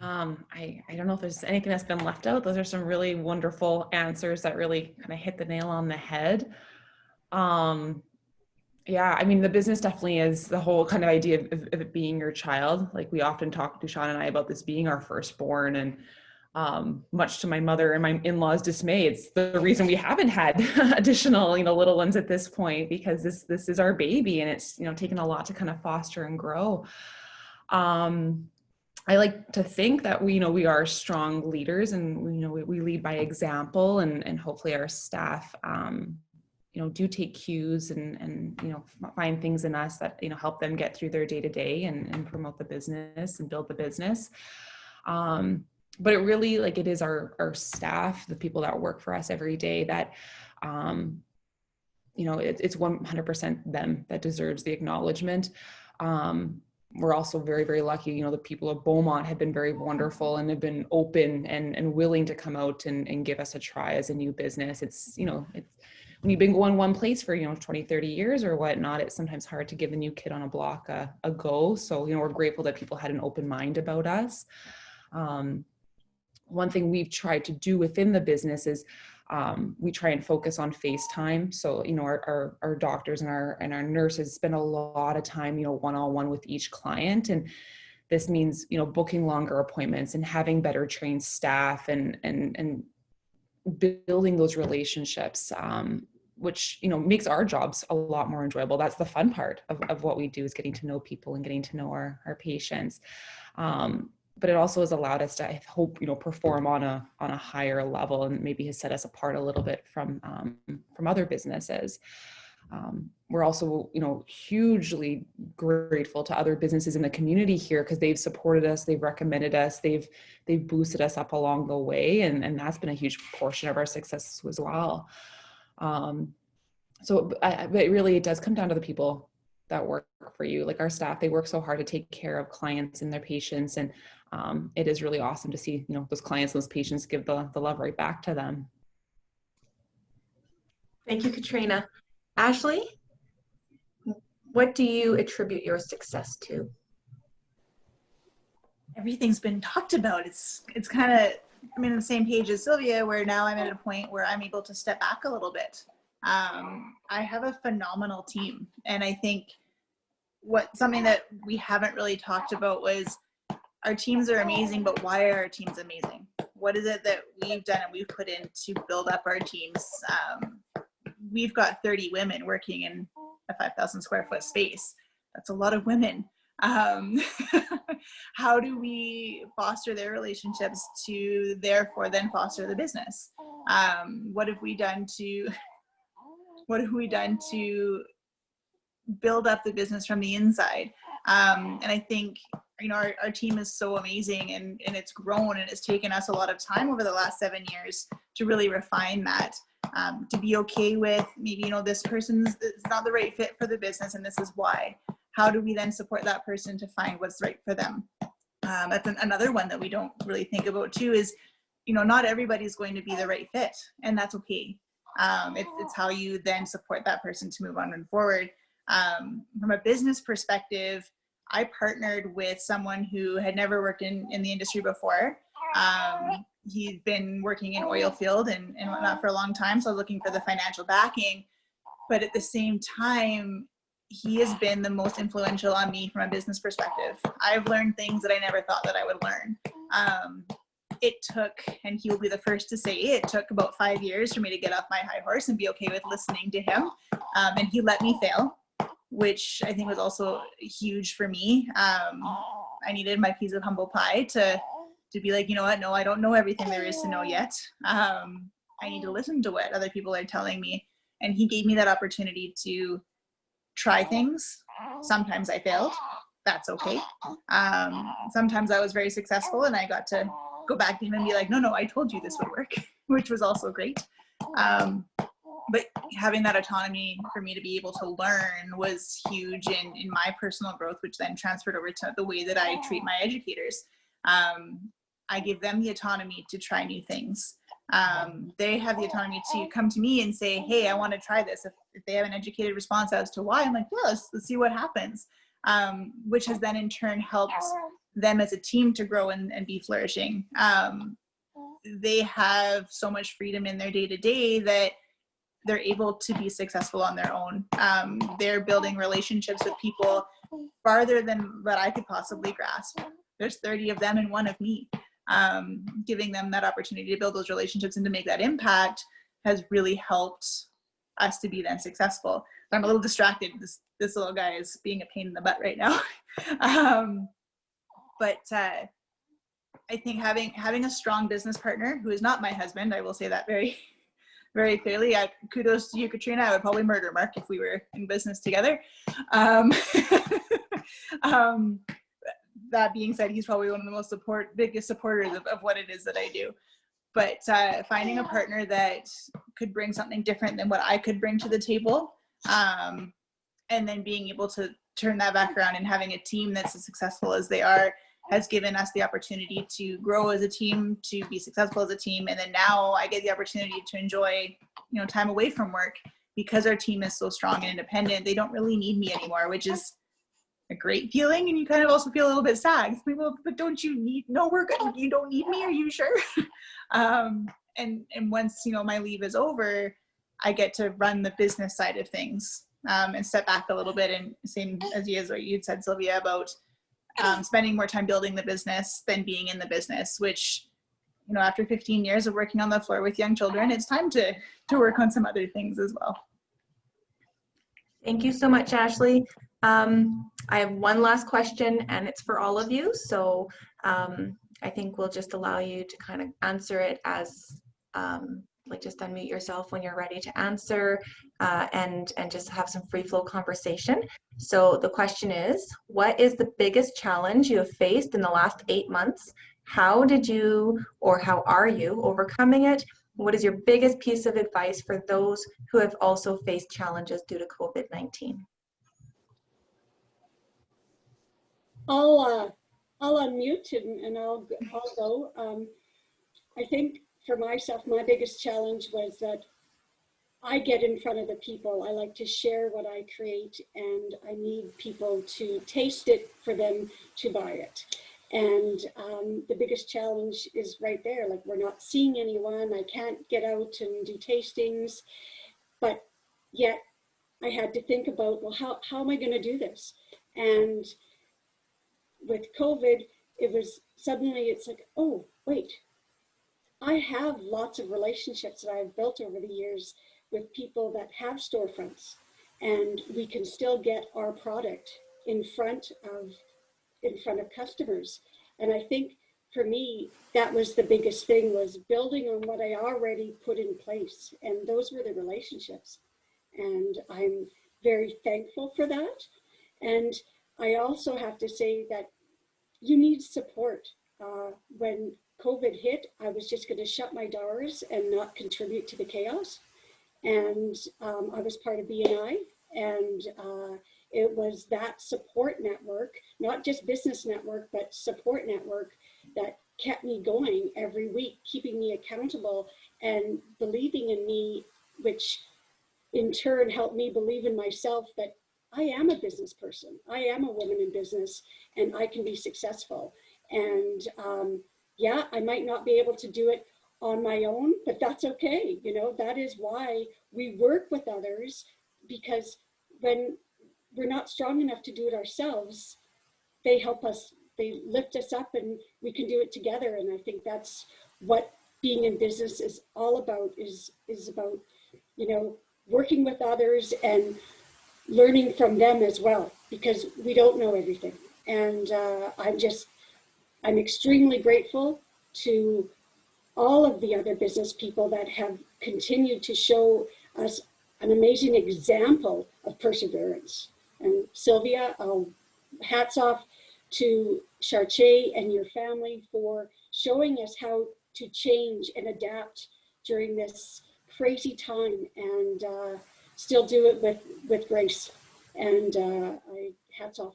I don't know if there's anything that's been left out. Those are some really wonderful answers that really kind of hit the nail on the head. Yeah, I mean, the business definitely is the whole kind of idea of it being your child. Like we often talk to Sean and I about this being our firstborn, and much to my mother and my in-laws' dismay, it's the reason we haven't had additional, you know, little ones at this point, because this is our baby, and it's, you know, taken a lot to kind of foster and grow. I like to think that we are strong leaders, and we lead by example, and hopefully our staff do take cues and find things in us that help them get through their day-to-day and promote the business and build the business. But it really, like, it is our staff, the people that work for us every day that, you know, it's 100% them that deserves the acknowledgement. We're also very, very lucky, you know, the people of Beaumont have been very wonderful and have been open and willing to come out and give us a try as a new business. It's, you know, it's, when you've been going one place for, you know, 20, 30 years or whatnot, it's sometimes hard to give a new kid on a block a go. So, you know, we're grateful that people had an open mind about us. One thing we've tried to do within the business is we try and focus on FaceTime. So, you know, our doctors and our nurses spend a lot of time, you know, one-on-one with each client. And this means, you know, booking longer appointments and having better trained staff and building those relationships, which, you know, makes our jobs a lot more enjoyable. That's the fun part of what we do, is getting to know people and getting to know our patients. But it also has allowed us to, I hope, you know, perform on a higher level, and maybe has set us apart a little bit from other businesses. We're also, you know, hugely grateful to other businesses in the community here, because they've supported us, they've recommended us, they've boosted us up along the way, and that's been a huge portion of our success as well. So it really, it does come down to the people that work for you. Like our staff, they work so hard to take care of clients and their patients, and it is really awesome to see, you know, those clients, those patients give the love right back to them. Thank you, Katrina. Ashleigh, what do you attribute your success to? Everything's been talked about. It's kind of, I'm in the same page as Sylvia, where now I'm at a point where I'm able to step back a little bit. I have a phenomenal team, and I think something that we haven't really talked about was, our teams are amazing, but why are our teams amazing? What is it that we've done and we've put in to build up our teams? We've got 30 women working in a 5,000 square foot space. That's a lot of women. How do we foster their relationships to therefore then foster the business? What have we done to build up the business from the inside? And I think, you know, our team is so amazing, and it's grown, and it's taken us a lot of time over the last 7 years to really refine that, to be okay with maybe, you know, this person's not the right fit for the business, and this is why. How do we then support that person to find what's right for them? That's another one that we don't really think about too, is, you know, not everybody's going to be the right fit, and that's okay. It's how you then support that person to move on and forward. From a business perspective, I partnered with someone who had never worked in the industry before. He'd been working in oil field and whatnot for a long time, so I was looking for the financial backing. But at the same time, he has been the most influential on me from a business perspective. I've learned things that I never thought that I would learn. It took, and he'll be the first to say, it took about 5 years for me to get off my high horse and be okay with listening to him. And he let me fail, which I think was also huge for me. I needed my piece of humble pie to be like, you know what, no, I don't know everything there is to know yet. I need to listen to what other people are telling me. And he gave me that opportunity to try things. Sometimes I failed. That's okay. Sometimes I was very successful, and I got to go back to him and be like, no, I told you this would work, which was also great. But having that autonomy for me to be able to learn was huge in my personal growth, which then transferred over to the way that I treat my educators. I give them the autonomy to try new things. They have the autonomy to come to me and say, hey, I want to try this. If they have an educated response as to why, I'm like, yeah, let's see what happens. Which has then in turn helped them as a team to grow and be flourishing. They have so much freedom in their day-to-day that they're able to be successful on their own. They're building relationships with people farther than what I could possibly grasp. There's 30 of them and one of me. Giving them that opportunity to build those relationships and to make that impact has really helped us to be then successful. So I'm a little distracted. This little guy is being a pain in the butt right now. But I think having a strong business partner who is not my husband, I will say that very, very clearly. Kudos to you, Katrina. I would probably murder Mark if we were in business together. that being said, he's probably one of the most biggest supporters of what it is that I do. But finding a partner that could bring something different than what I could bring to the table, and then being able to turn that back around and having a team that's as successful as they are has given us the opportunity to grow as a team, to be successful as a team. And then now I get the opportunity to enjoy, time away from work because our team is so strong and independent. They don't really need me anymore, which is a great feeling. And you kind of also feel a little bit sad. Well, but don't you need, no, we're good. You don't need me. Are you sure? And once, my leave is over, I get to run the business side of things, and step back a little bit. And same as what you'd said, Sylvia, about spending more time building the business than being in the business, which, after 15 years of working on the floor with young children, it's time to work on some other things as well. Thank you so much, Ashleigh. I have one last question, and it's for all of you. So I think we'll just allow you to kind of answer it as, just unmute yourself when you're ready to answer, and just have some free flow conversation. So the question is, what is the biggest challenge you have faced in the last 8 months? How did you, or how are you overcoming it? What is your biggest piece of advice for those who have also faced challenges due to COVID-19? I'll unmute and I'll go. I think for myself, my biggest challenge was that I get in front of the people. I like to share what I create, and I need people to taste it for them to buy it. And the biggest challenge is right there. Like, we're not seeing anyone. I can't get out and do tastings, but yet I had to think about, well, how am I going to do this? And with COVID, it was suddenly, it's like, oh, wait, I have lots of relationships that I've built over the years with people that have storefronts, and we can still get our product in front of customers. And I think for me, that was the biggest thing, was building on what I already put in place. And those were the relationships. And I'm very thankful for that. And I also have to say that you need support. When COVID hit, I was just going to shut my doors and not contribute to the chaos. And I was part of BNI, and it was that support network, not just business network, but support network, that kept me going every week, keeping me accountable and believing in me, which in turn helped me believe in myself that I am a business person. I am a woman in business, and I can be successful. And yeah, I might not be able to do it on my own, but that's okay. That is why we work with others, because when we're not strong enough to do it ourselves, they help us, they lift us up, and we can do it together. And I think that's what being in business is all about, is about, working with others and learning from them as well, because we don't know everything. And I'm extremely grateful to all of the other business people that have continued to show us an amazing example of perseverance. And Sylvia, hats off to Chartier and your family for showing us how to change and adapt during this crazy time, and still do it with grace. And hats off.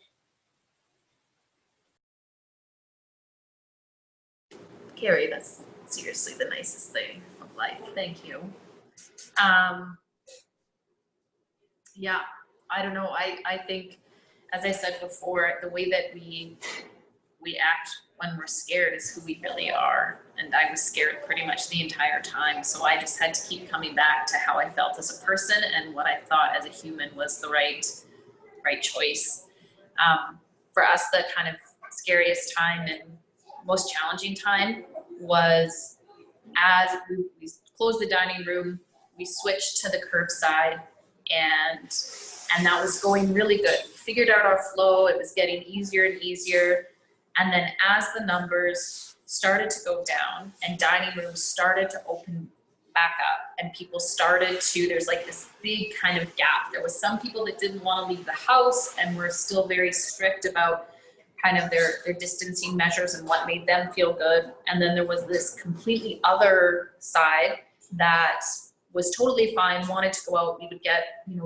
Kerri, that's seriously the nicest thing of life. Thank you. Yeah, I don't know. I think, as I said before, the way that we act when we're scared is who we really are. And I was scared pretty much the entire time. So I just had to keep coming back to how I felt as a person and what I thought as a human was the right choice. For us, the kind of scariest time and most challenging time was as we closed the dining room, we switched to the curbside, and that was going really good. We figured out our flow. It was getting easier and easier. And then as the numbers started to go down and dining rooms started to open back up and people started to, there's like this big kind of gap. There was some people that didn't want to leave the house and were still very strict about kind of their distancing measures and what made them feel good. And then there was this completely other side that was totally fine, wanted to go out. We would get,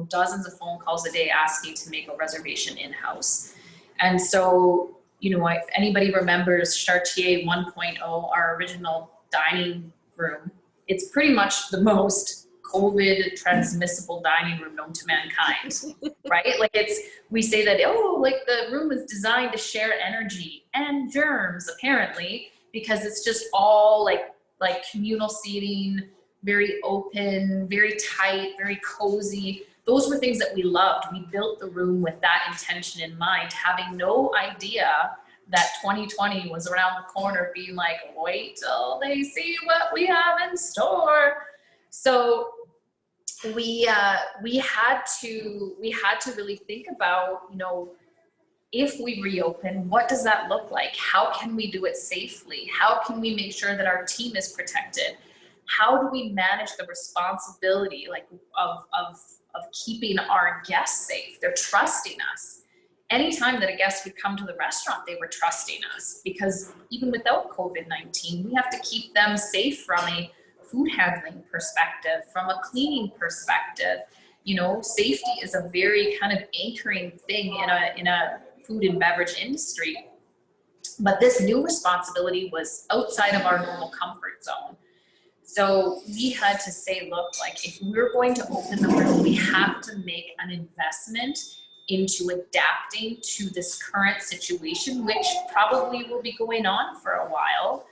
dozens of phone calls a day asking to make a reservation in-house. And so, if anybody remembers Chartier 1.0, our original dining room, it's pretty much the most COVID transmissible dining room known to mankind, right? Like we say that, the room is designed to share energy and germs, apparently, because it's just all like communal seating, very open, very tight, very cozy. Those were things that we loved. We built the room with that intention in mind, having no idea that 2020 was around the corner, being like, wait till they see what we have in store. So we had to really think about, if we reopen, what does that look like? How can we do it safely? How can we make sure that our team is protected? How do we manage the responsibility of keeping our guests safe? They're trusting us. Anytime that a guest would come to the restaurant, they were trusting us, because even without COVID-19, we have to keep them safe from a food handling perspective, from a cleaning perspective. Safety is a very kind of anchoring thing in a food and beverage industry. But this new responsibility was outside of our normal comfort zone. So we had to say, look, if we're going to open the room, we have to make an investment into adapting to this current situation, which probably will be going on for a while.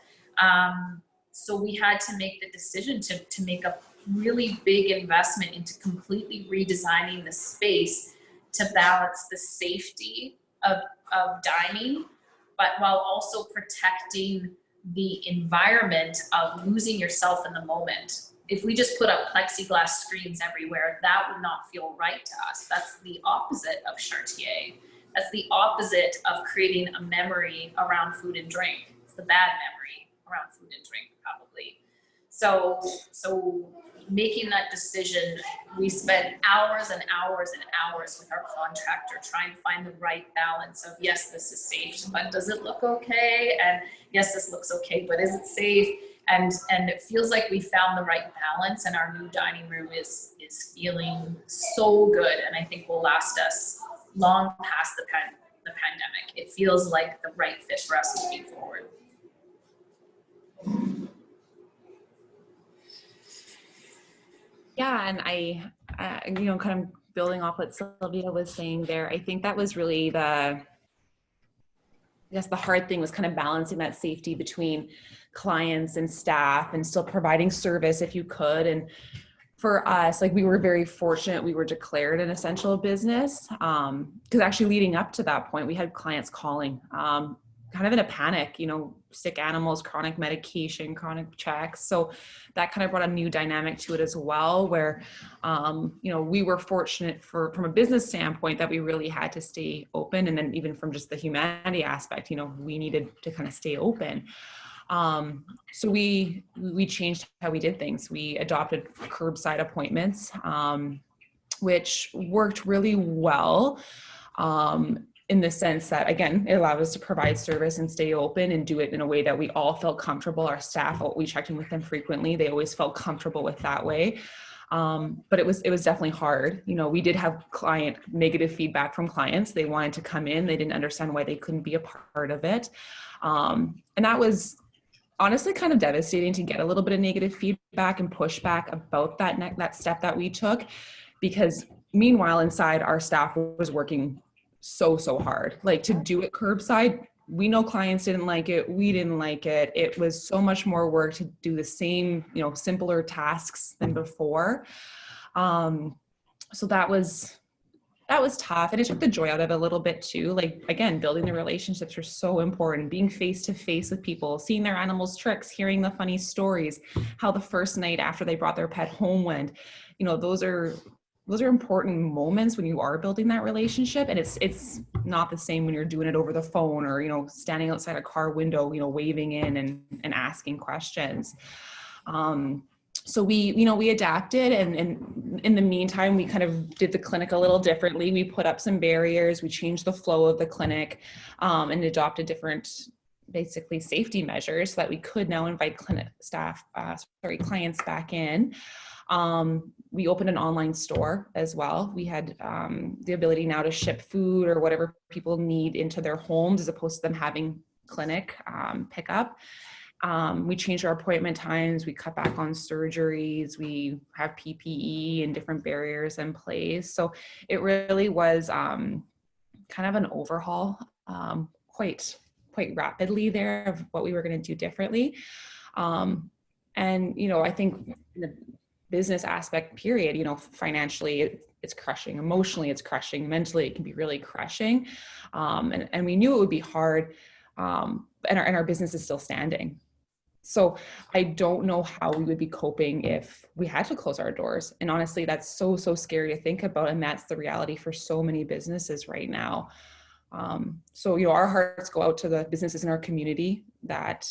So we had to make the decision to make a really big investment into completely redesigning the space to balance the safety of dining, but while also protecting the environment of losing yourself in the moment. If we just put up plexiglass screens everywhere, that would not feel right to us. That's the opposite of Chartier. That's the opposite of creating a memory around food and drink. It's the bad memory around food and drink, probably. So making that decision, we spent hours and hours and hours with our contractor trying to find the right balance of, yes, this is safe, but does it look okay? And yes, this looks okay, but is it safe? And it feels like we found the right balance, and our new dining room is feeling so good, and I think will last us long past the pandemic. It feels like the right fit for us moving forward. Yeah, and I kind of building off what Sylvia was saying there, I think that was really the hard thing, was kind of balancing that safety between clients and staff and still providing service if you could. And for us, we were very fortunate, we were declared an essential business, because actually leading up to that point, we had clients calling, kind of in a panic, sick animals, chronic medication, chronic checks. So that kind of brought a new dynamic to it as well, where, we were fortunate from a business standpoint that we really had to stay open. And then even from just the humanity aspect, we needed to kind of stay open. So we changed how we did things. We adopted curbside appointments, which worked really well. In the sense that, again, it allowed us to provide service and stay open and do it in a way that we all felt comfortable. Our staff, we checked in with them frequently. They always felt comfortable with that way. But it was definitely hard. We did have negative feedback from clients. They wanted to come in. They didn't understand why they couldn't be a part of it. And that was honestly kind of devastating to get a little bit of negative feedback and pushback about that step that we took, because meanwhile inside, our staff was working so hard, to do it curbside. We know clients didn't like it. We didn't like it. It was so much more work to do the same, simpler tasks than before. So that was tough. And it took the joy out of it a little bit too. Again, building the relationships are so important. Being face to face with people, seeing their animals' tricks, hearing the funny stories, how the first night after they brought their pet home went, those are important moments when you are building that relationship. And it's not the same when you're doing it over the phone or, standing outside a car window, waving in and asking questions. So we adapted, and in the meantime, we kind of did the clinic a little differently. We put up some barriers, we changed the flow of the clinic, and adopted different, basically, safety measures so that we could now invite clients back in. We opened an online store as well. We had the ability now to ship food or whatever people need into their homes, as opposed to them having clinic pickup. We changed our appointment times. We cut back on surgeries. We have PPE and different barriers in place. So it really was kind of an overhaul, quite rapidly there, of what we were going to do differently. And I think in the business aspect, period, financially it's crushing, emotionally it's crushing, mentally it can be really crushing, and we knew it would be hard, and our business is still standing. So I don't know how we would be coping if we had to close our doors. And honestly, that's so scary to think about. And that's the reality for so many businesses right now. So, our hearts go out to the businesses in our community that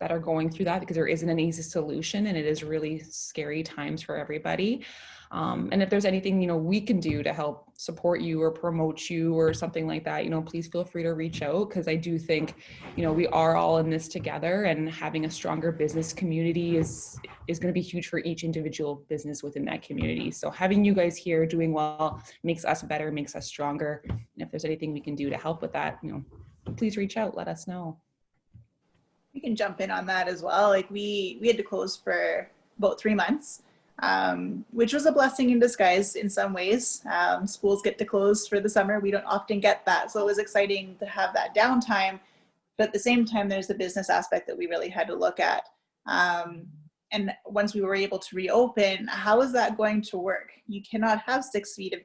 are going through that, because there isn't an easy solution, and it is really scary times for everybody. And if there's anything, we can do to help support you or promote you or something like that, please feel free to reach out, because I do think, we are all in this together, and having a stronger business community is going to be huge for each individual business within that community. So having you guys here doing well makes us better, makes us stronger. And if there's anything we can do to help with that, please reach out, let us know. We can jump in on that as well. Like we had to close for about 3 months, which was a blessing in disguise in some ways. Schools get to close for the summer. We don't often get that. So it was exciting to have that downtime. But at the same time, there's the business aspect that we really had to look at. And once we were able to reopen, how is that going to work? You cannot have 6 feet of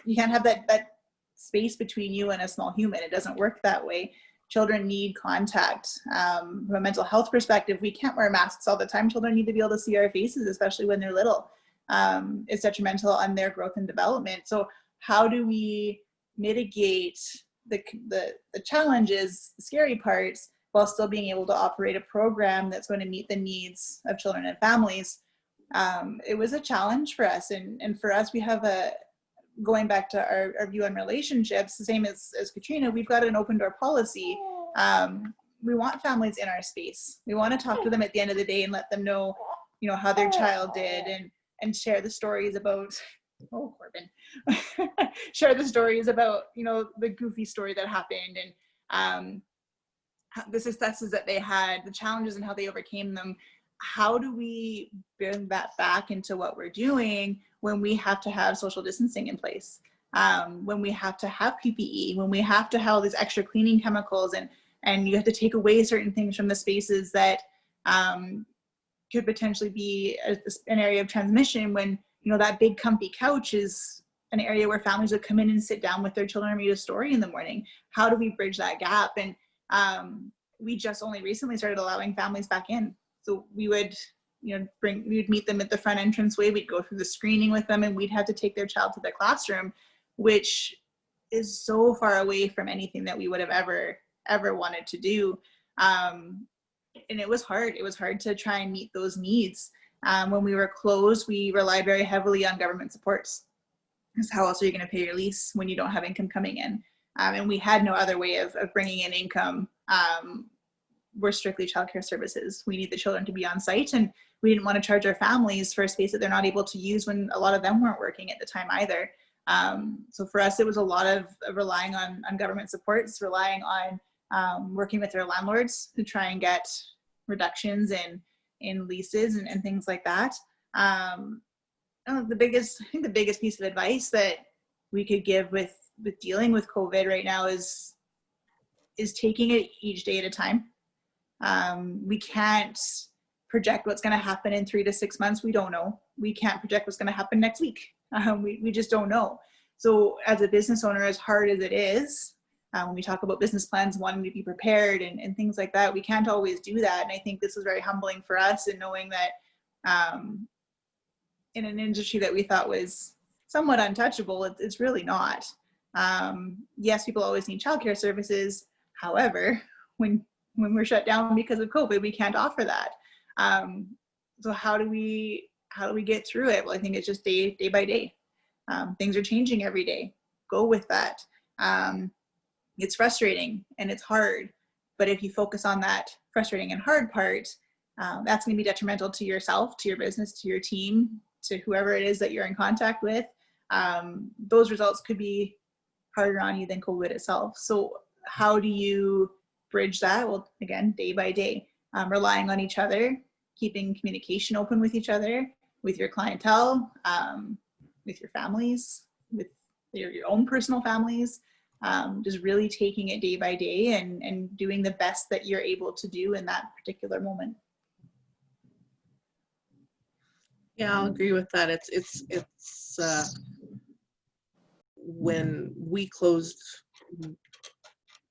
you can't have that space between you and a small human. It doesn't work that way. Children need contact. From a mental health perspective, we can't wear masks all the time. Children need to be able to see our faces, especially when they're little. It's detrimental on their growth and development. So how do we mitigate the challenges, the scary parts, while still being able to operate a program that's going to meet the needs of children and families? It was a challenge for us. And for us, we have going back to our view on relationships, the same as Katrina, we've got an open door policy. We want families in our space. We want to talk to them at the end of the day and let them know, how their child did, and share the stories about, Corbin, share the stories about, the goofy story that happened, and the successes that they had, the challenges and how they overcame them. How do we bring that back into what we're doing when we have to have social distancing in place, when we have to have PPE, when we have to have all these extra cleaning chemicals, and you have to take away certain things from the spaces that could potentially be an area of transmission, when that big comfy couch is an area where families would come in and sit down with their children and read a story in the morning. How do we bridge that gap? And we just only recently started allowing families back in. So we would, we would meet them at the front entranceway. We'd go through the screening with them, and we'd have to take their child to their classroom, which is so far away from anything that we would have ever wanted to do. And it was hard. It was hard to try and meet those needs. When we were closed, we relied very heavily on government supports. Because how else are you going to pay your lease when you don't have income coming in? And we had no other way of bringing in income. We're strictly childcare services. We need the children to be on site, and we didn't want to charge our families for a space that they're not able to use when a lot of them weren't working at the time either. So for us, it was a lot of relying on government supports, relying on working with their landlords to try and get reductions in leases and things like that. The biggest piece of advice that we could give with dealing with COVID right now is taking it each day at a time. We can't project what's going to happen in 3 to 6 months. We don't know. We can't project what's going to happen next week. We just don't know. So as a business owner, as hard as it is, when we talk about business plans, wanting to be prepared and things like that, we can't always do that. And I think this was very humbling for us in knowing that in an industry that we thought was somewhat untouchable, it's really not. Yes, people always need childcare services. However, when we're shut down because of COVID, we can't offer that. So how do we get through it? Well, I think it's just day by day. Things are changing every day. Go with that. It's frustrating and it's hard, but if you focus on that frustrating and hard part, that's going to be detrimental to yourself, to your business, to your team, to whoever it is that you're in contact with. Those results could be harder on you than COVID itself. So how do you bridge that? Well, again, day by day, relying on each other, keeping communication open with each other, with your clientele, with your families, with your own personal families, just really taking it day by day and doing the best that you're able to do in that particular moment. Yeah, I'll agree with that. It's when we closed,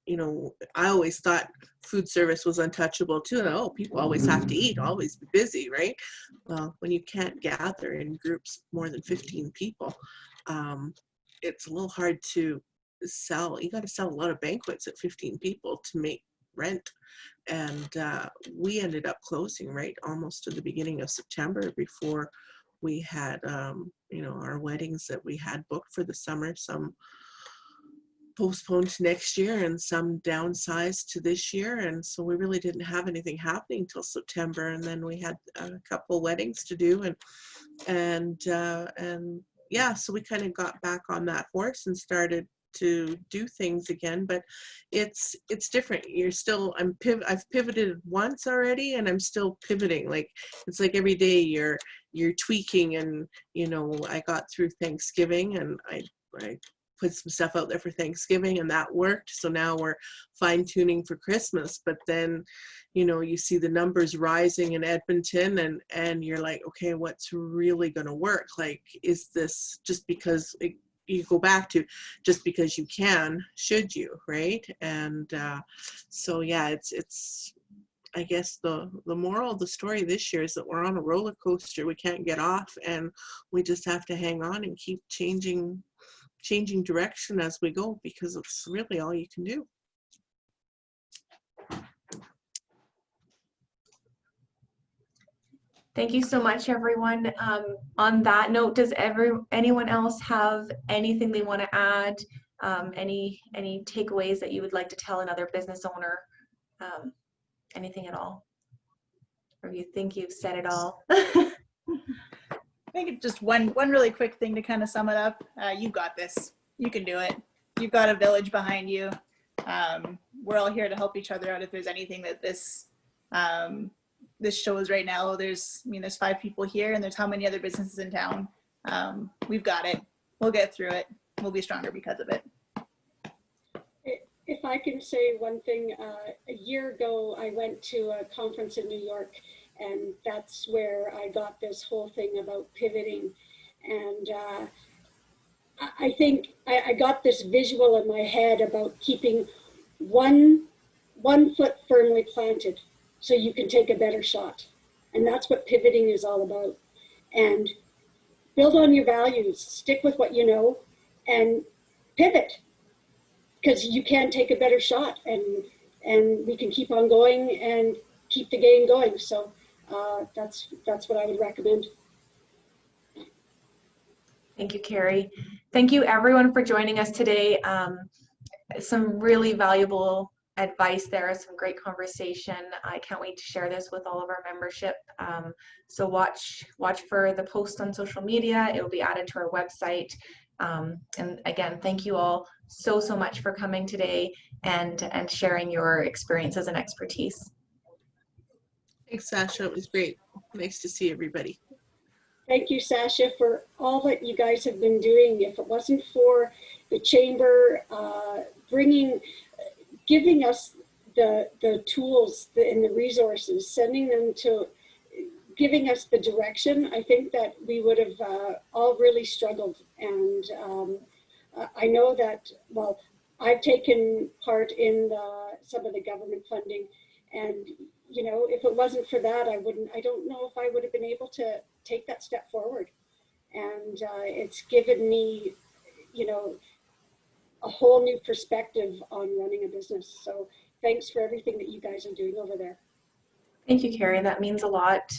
you know, I always thought food service was untouchable too. And oh, people always have to eat, always be busy, right? Well, when you can't gather in groups more than 15 people, it's a little hard to sell. You got to sell a lot of banquets at 15 people to make rent. And we ended up closing right almost to the beginning of September before we had, you know, our weddings that we had booked for the summer. Some postponed to next year and some downsized to this year, and so we really didn't have anything happening till September. And then we had a couple weddings to do, and yeah, so we kind of got back on that horse and started to do things again. But it's different. You're still, I've pivoted once already, and I'm still pivoting. Like it's like every day you're tweaking. And you know, I got through Thanksgiving, and I put some stuff out there for Thanksgiving, and that worked. So now we're fine tuning for Christmas. But then, you know, you see the numbers rising in Edmonton, and you're like, okay, what's really going to work? Like, is this just because you go back to just because you can, should you, right? And so yeah, it's I guess the moral of the story this year is that we're on a roller coaster. We can't get off, and we just have to hang on and keep changing direction as we go, because it's really all you can do. Thank you so much, everyone. On that note, does anyone else have anything they want to add? Any takeaways that you would like to tell another business owner? Anything at all? Or you think you've said it all? I think it's just one really quick thing to kind of sum it up. You've got this. You can do it. You've got a village behind you. We're all here to help each other out. If there's anything that this shows right now, there's 5 people here, and there's how many other businesses in town. We've got it. We'll get through it. We'll be stronger because of it. If I can say one thing, a year ago, I went to a conference in New York, and that's where I got this whole thing about pivoting. And I think I got this visual in my head about keeping one foot firmly planted so you can take a better shot. And that's what pivoting is all about. And build on your values, stick with what you know, and pivot, because you can take a better shot, and we can keep on going and keep the game going. So that's what I would recommend. Thank you, Kerri. Thank you, everyone, for joining us today. Some really valuable advice there, some great conversation. I can't wait to share this with all of our membership. So watch for the post on social media. It will be added to our website. And again, thank you all so much for coming today and sharing your experiences and expertise. Thanks, Sasha. It was great. Nice to see everybody. Thank you, Sasha, for all that you guys have been doing. If it wasn't for the chamber giving us the tools and the resources, sending them to, giving us the direction, I think that we would have all really struggled. And I know that, well, I've taken part in some of the government funding, and you know, if it wasn't for that, I don't know if I would have been able to take that step forward. And it's given me, you know, a whole new perspective on running a business. So thanks for everything that you guys are doing over there. Thank you, Kerri. That means a lot.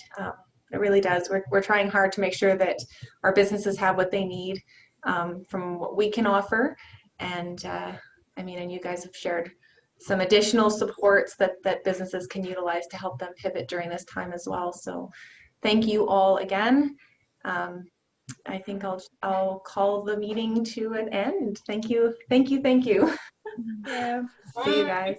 It really does. We're trying hard to make sure that our businesses have what they need from what we can offer. And I mean, and you guys have shared some additional supports that businesses can utilize to help them pivot during this time as well. So thank you all again. I think I'll call the meeting to an end. Thank you. Thank you. Thank you. Yeah. See you guys.